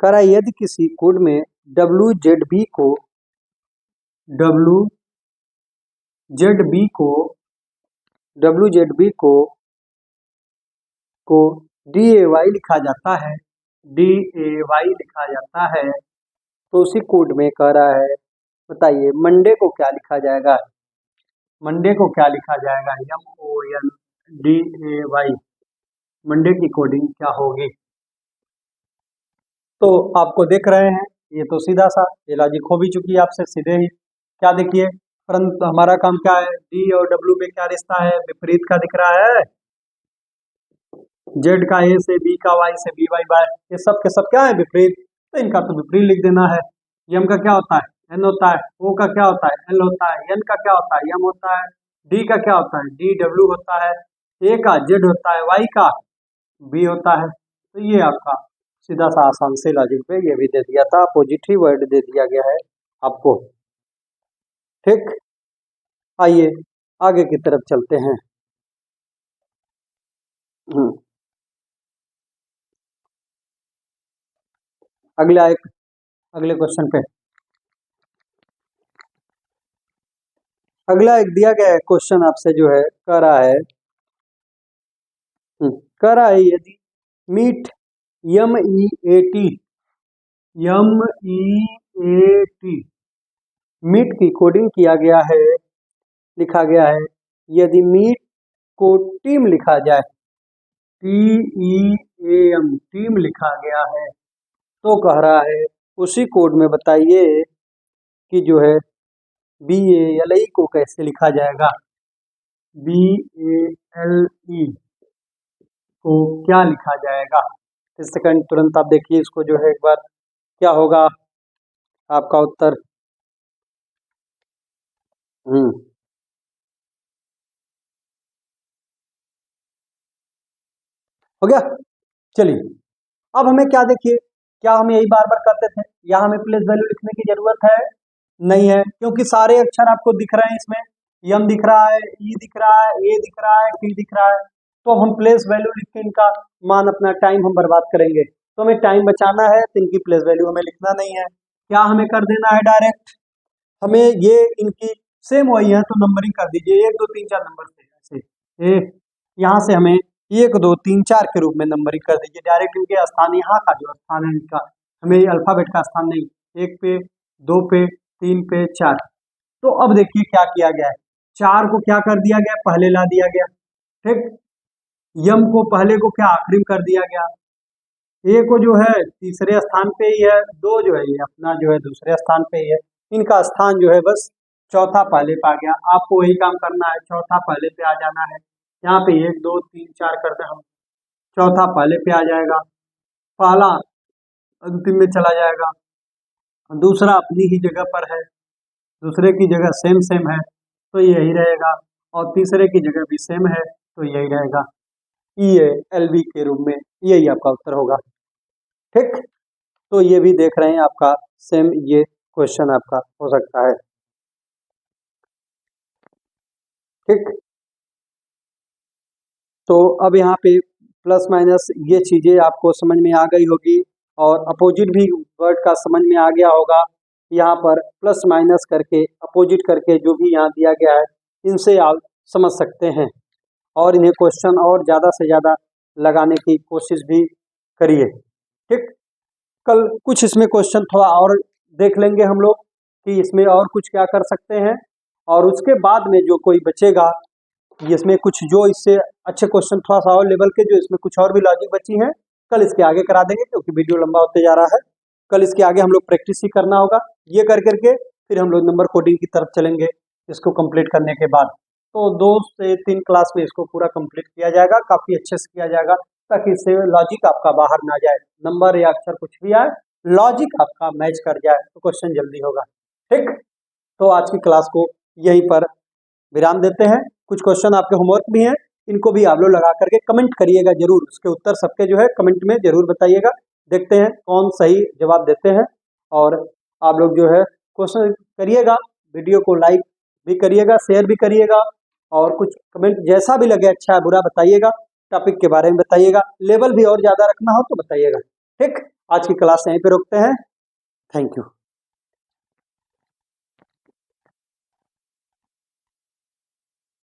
कह रहा है यदि किसी कोड में WZB को WZB को DAY लिखा जाता है, DAY लिखा जाता है, तो उसी कोड में कह रहा है बताइए मंडे को क्या लिखा जाएगा, मंडे को क्या लिखा जाएगा MONDAY, मंडे की कोडिंग क्या होगी। तो आपको देख रहे हैं ये तो सीधा सा ये लॉजिक हो भी चुकी है आपसे सीधे ही, क्या देखिए, परंतु हमारा काम क्या है, D और W में क्या रिश्ता है, विपरीत का दिख रहा है, Z का A से, B का Y से, BY बाय, ये सब के सब क्या है विपरीत, तो इनका तो विपरीत लिख देना है। M का क्या होता है N होता है, O का क्या होता है L होता है, N का क्या होता है M होता है, D का क्या होता है DW होता है, A का Z होता है, Y का B होता है। तो ये आपका सीधा सा आसान से लॉजिक पे ये भी दे दिया था, पॉजिटिव वर्ड दे दिया गया है आपको। ठीक, आइए आगे की तरफ चलते हैं। अगले क्वेश्चन पे अगला एक दिया गया है क्वेश्चन आपसे जो है कह रहा है यदि मीट MEAT मीट की कोडिंग किया गया है, लिखा गया है, यदि मीट को टीम लिखा जाए, TEAM टीम लिखा गया है, तो कह रहा है उसी कोड में बताइए कि जो है BALE को कैसे लिखा जाएगा। BALE को क्या लिखा जाएगा। 30 सेकंड तुरंत आप देखिए इसको जो है एक बार, क्या होगा आपका उत्तर। हो गया। चलिए अब हमें क्या, देखिए क्या हम यही बार बार करते थे, या हमें प्लेस वैल्यू लिखने की जरूरत है? नहीं है, क्योंकि सारे अक्षर आपको दिख रहे हैं इसमें। यम दिख रहा है, ई दिख रहा है, ए दिख रहा है, टी दिख रहा है। तो अब हम प्लेस वैल्यू लिख के इनका मान, अपना टाइम हम बर्बाद करेंगे। तो हमें टाइम बचाना है, तो इनकी प्लेस वैल्यू हमें लिखना नहीं है। क्या हमें कर देना है डायरेक्ट, हमें ये इनकी सेम वही है तो नंबरिंग कर दीजिए 1 2 3 4 नंबर से, ऐसे यहाँ से हमें 1 2 3 4 के रूप में नंबरिंग कर दीजिए डायरेक्ट। इनके स्थान, यहाँ का जो स्थान है इनका, हमें अल्फाबेट का स्थान नहीं, 1 पे 2 पे 3 पे 4। तो अब देखिए क्या किया गया है, 4 को क्या कर दिया गया, पहले ला दिया गया। ठीक, यम को पहले को क्या आखिरी में कर दिया गया, ए को जो है तीसरे स्थान पे ही है, 2 जो है ये अपना जो है दूसरे स्थान पे ही है। इनका स्थान जो है बस चौथा पहले पे आ गया। आपको वही काम करना है, चौथा पहले पे आ जाना है। यहाँ पे 1 2 3 4 कर दे हम, चौथा पहले पे आ जाएगा, पहला अंतिम में चला जाएगा, दूसरा अपनी ही जगह पर है, दूसरे की जगह सेम सेम है तो यही रहेगा, और तीसरे की जगह भी सेम है तो यही रहेगा। EALB के रूप में यही आपका उत्तर होगा। ठीक, तो ये भी देख रहे हैं आपका सेम ये क्वेश्चन आपका हो सकता है। ठीक, तो अब यहाँ पे प्लस माइनस ये चीजें आपको समझ में आ गई होगी, और अपोजिट भी वर्ड का समझ में आ गया होगा। यहाँ पर प्लस माइनस करके, अपोजिट करके जो भी यहाँ दिया गया है, इनसे आप समझ सकते हैं, और इन्हें क्वेश्चन और ज़्यादा से ज़्यादा लगाने की कोशिश भी करिए। ठीक, कल कुछ इसमें क्वेश्चन थोड़ा और देख लेंगे हम लोग कि इसमें और कुछ क्या कर सकते हैं, और उसके बाद में जो कोई बचेगा, इसमें कुछ जो इससे अच्छे क्वेश्चन थोड़ा सा और लेवल के, जो इसमें कुछ और भी लॉजिक बची हैं, कल इसके आगे करा देंगे, क्योंकि वीडियो लंबा होते जा रहा है। कल इसके आगे हम लोग प्रैक्टिस ही करना होगा, ये कर करके फिर हम लोग नंबर कोडिंग की तरफ चलेंगे इसको कंप्लीट करने के बाद। तो 2 से 3 क्लास में इसको पूरा कंप्लीट किया जाएगा, काफ़ी अच्छे से किया जाएगा, ताकि इससे लॉजिक आपका बाहर ना जाए, नंबर या अक्षर कुछ भी आए, लॉजिक आपका मैच कर जाए तो क्वेश्चन जल्दी होगा। ठीक, तो आज की क्लास को यहीं पर विराम देते हैं। कुछ क्वेश्चन आपके होमवर्क भी हैं, इनको भी आप लोग लगा करके कमेंट करिएगा जरूर, उसके उत्तर सबके जो है कमेंट में जरूर बताइएगा। देखते हैं कौन सही जवाब देते हैं, और आप लोग जो है क्वेश्चन करिएगा, वीडियो को लाइक भी करिएगा, शेयर भी करिएगा, और कुछ कमेंट जैसा भी लगे, अच्छा है बुरा बताइएगा, टॉपिक के बारे में बताइएगा, लेवल भी और ज़्यादा रखना हो तो बताइएगा। ठीक, आज की क्लास यहीं पे रोकते हैं। Thank you.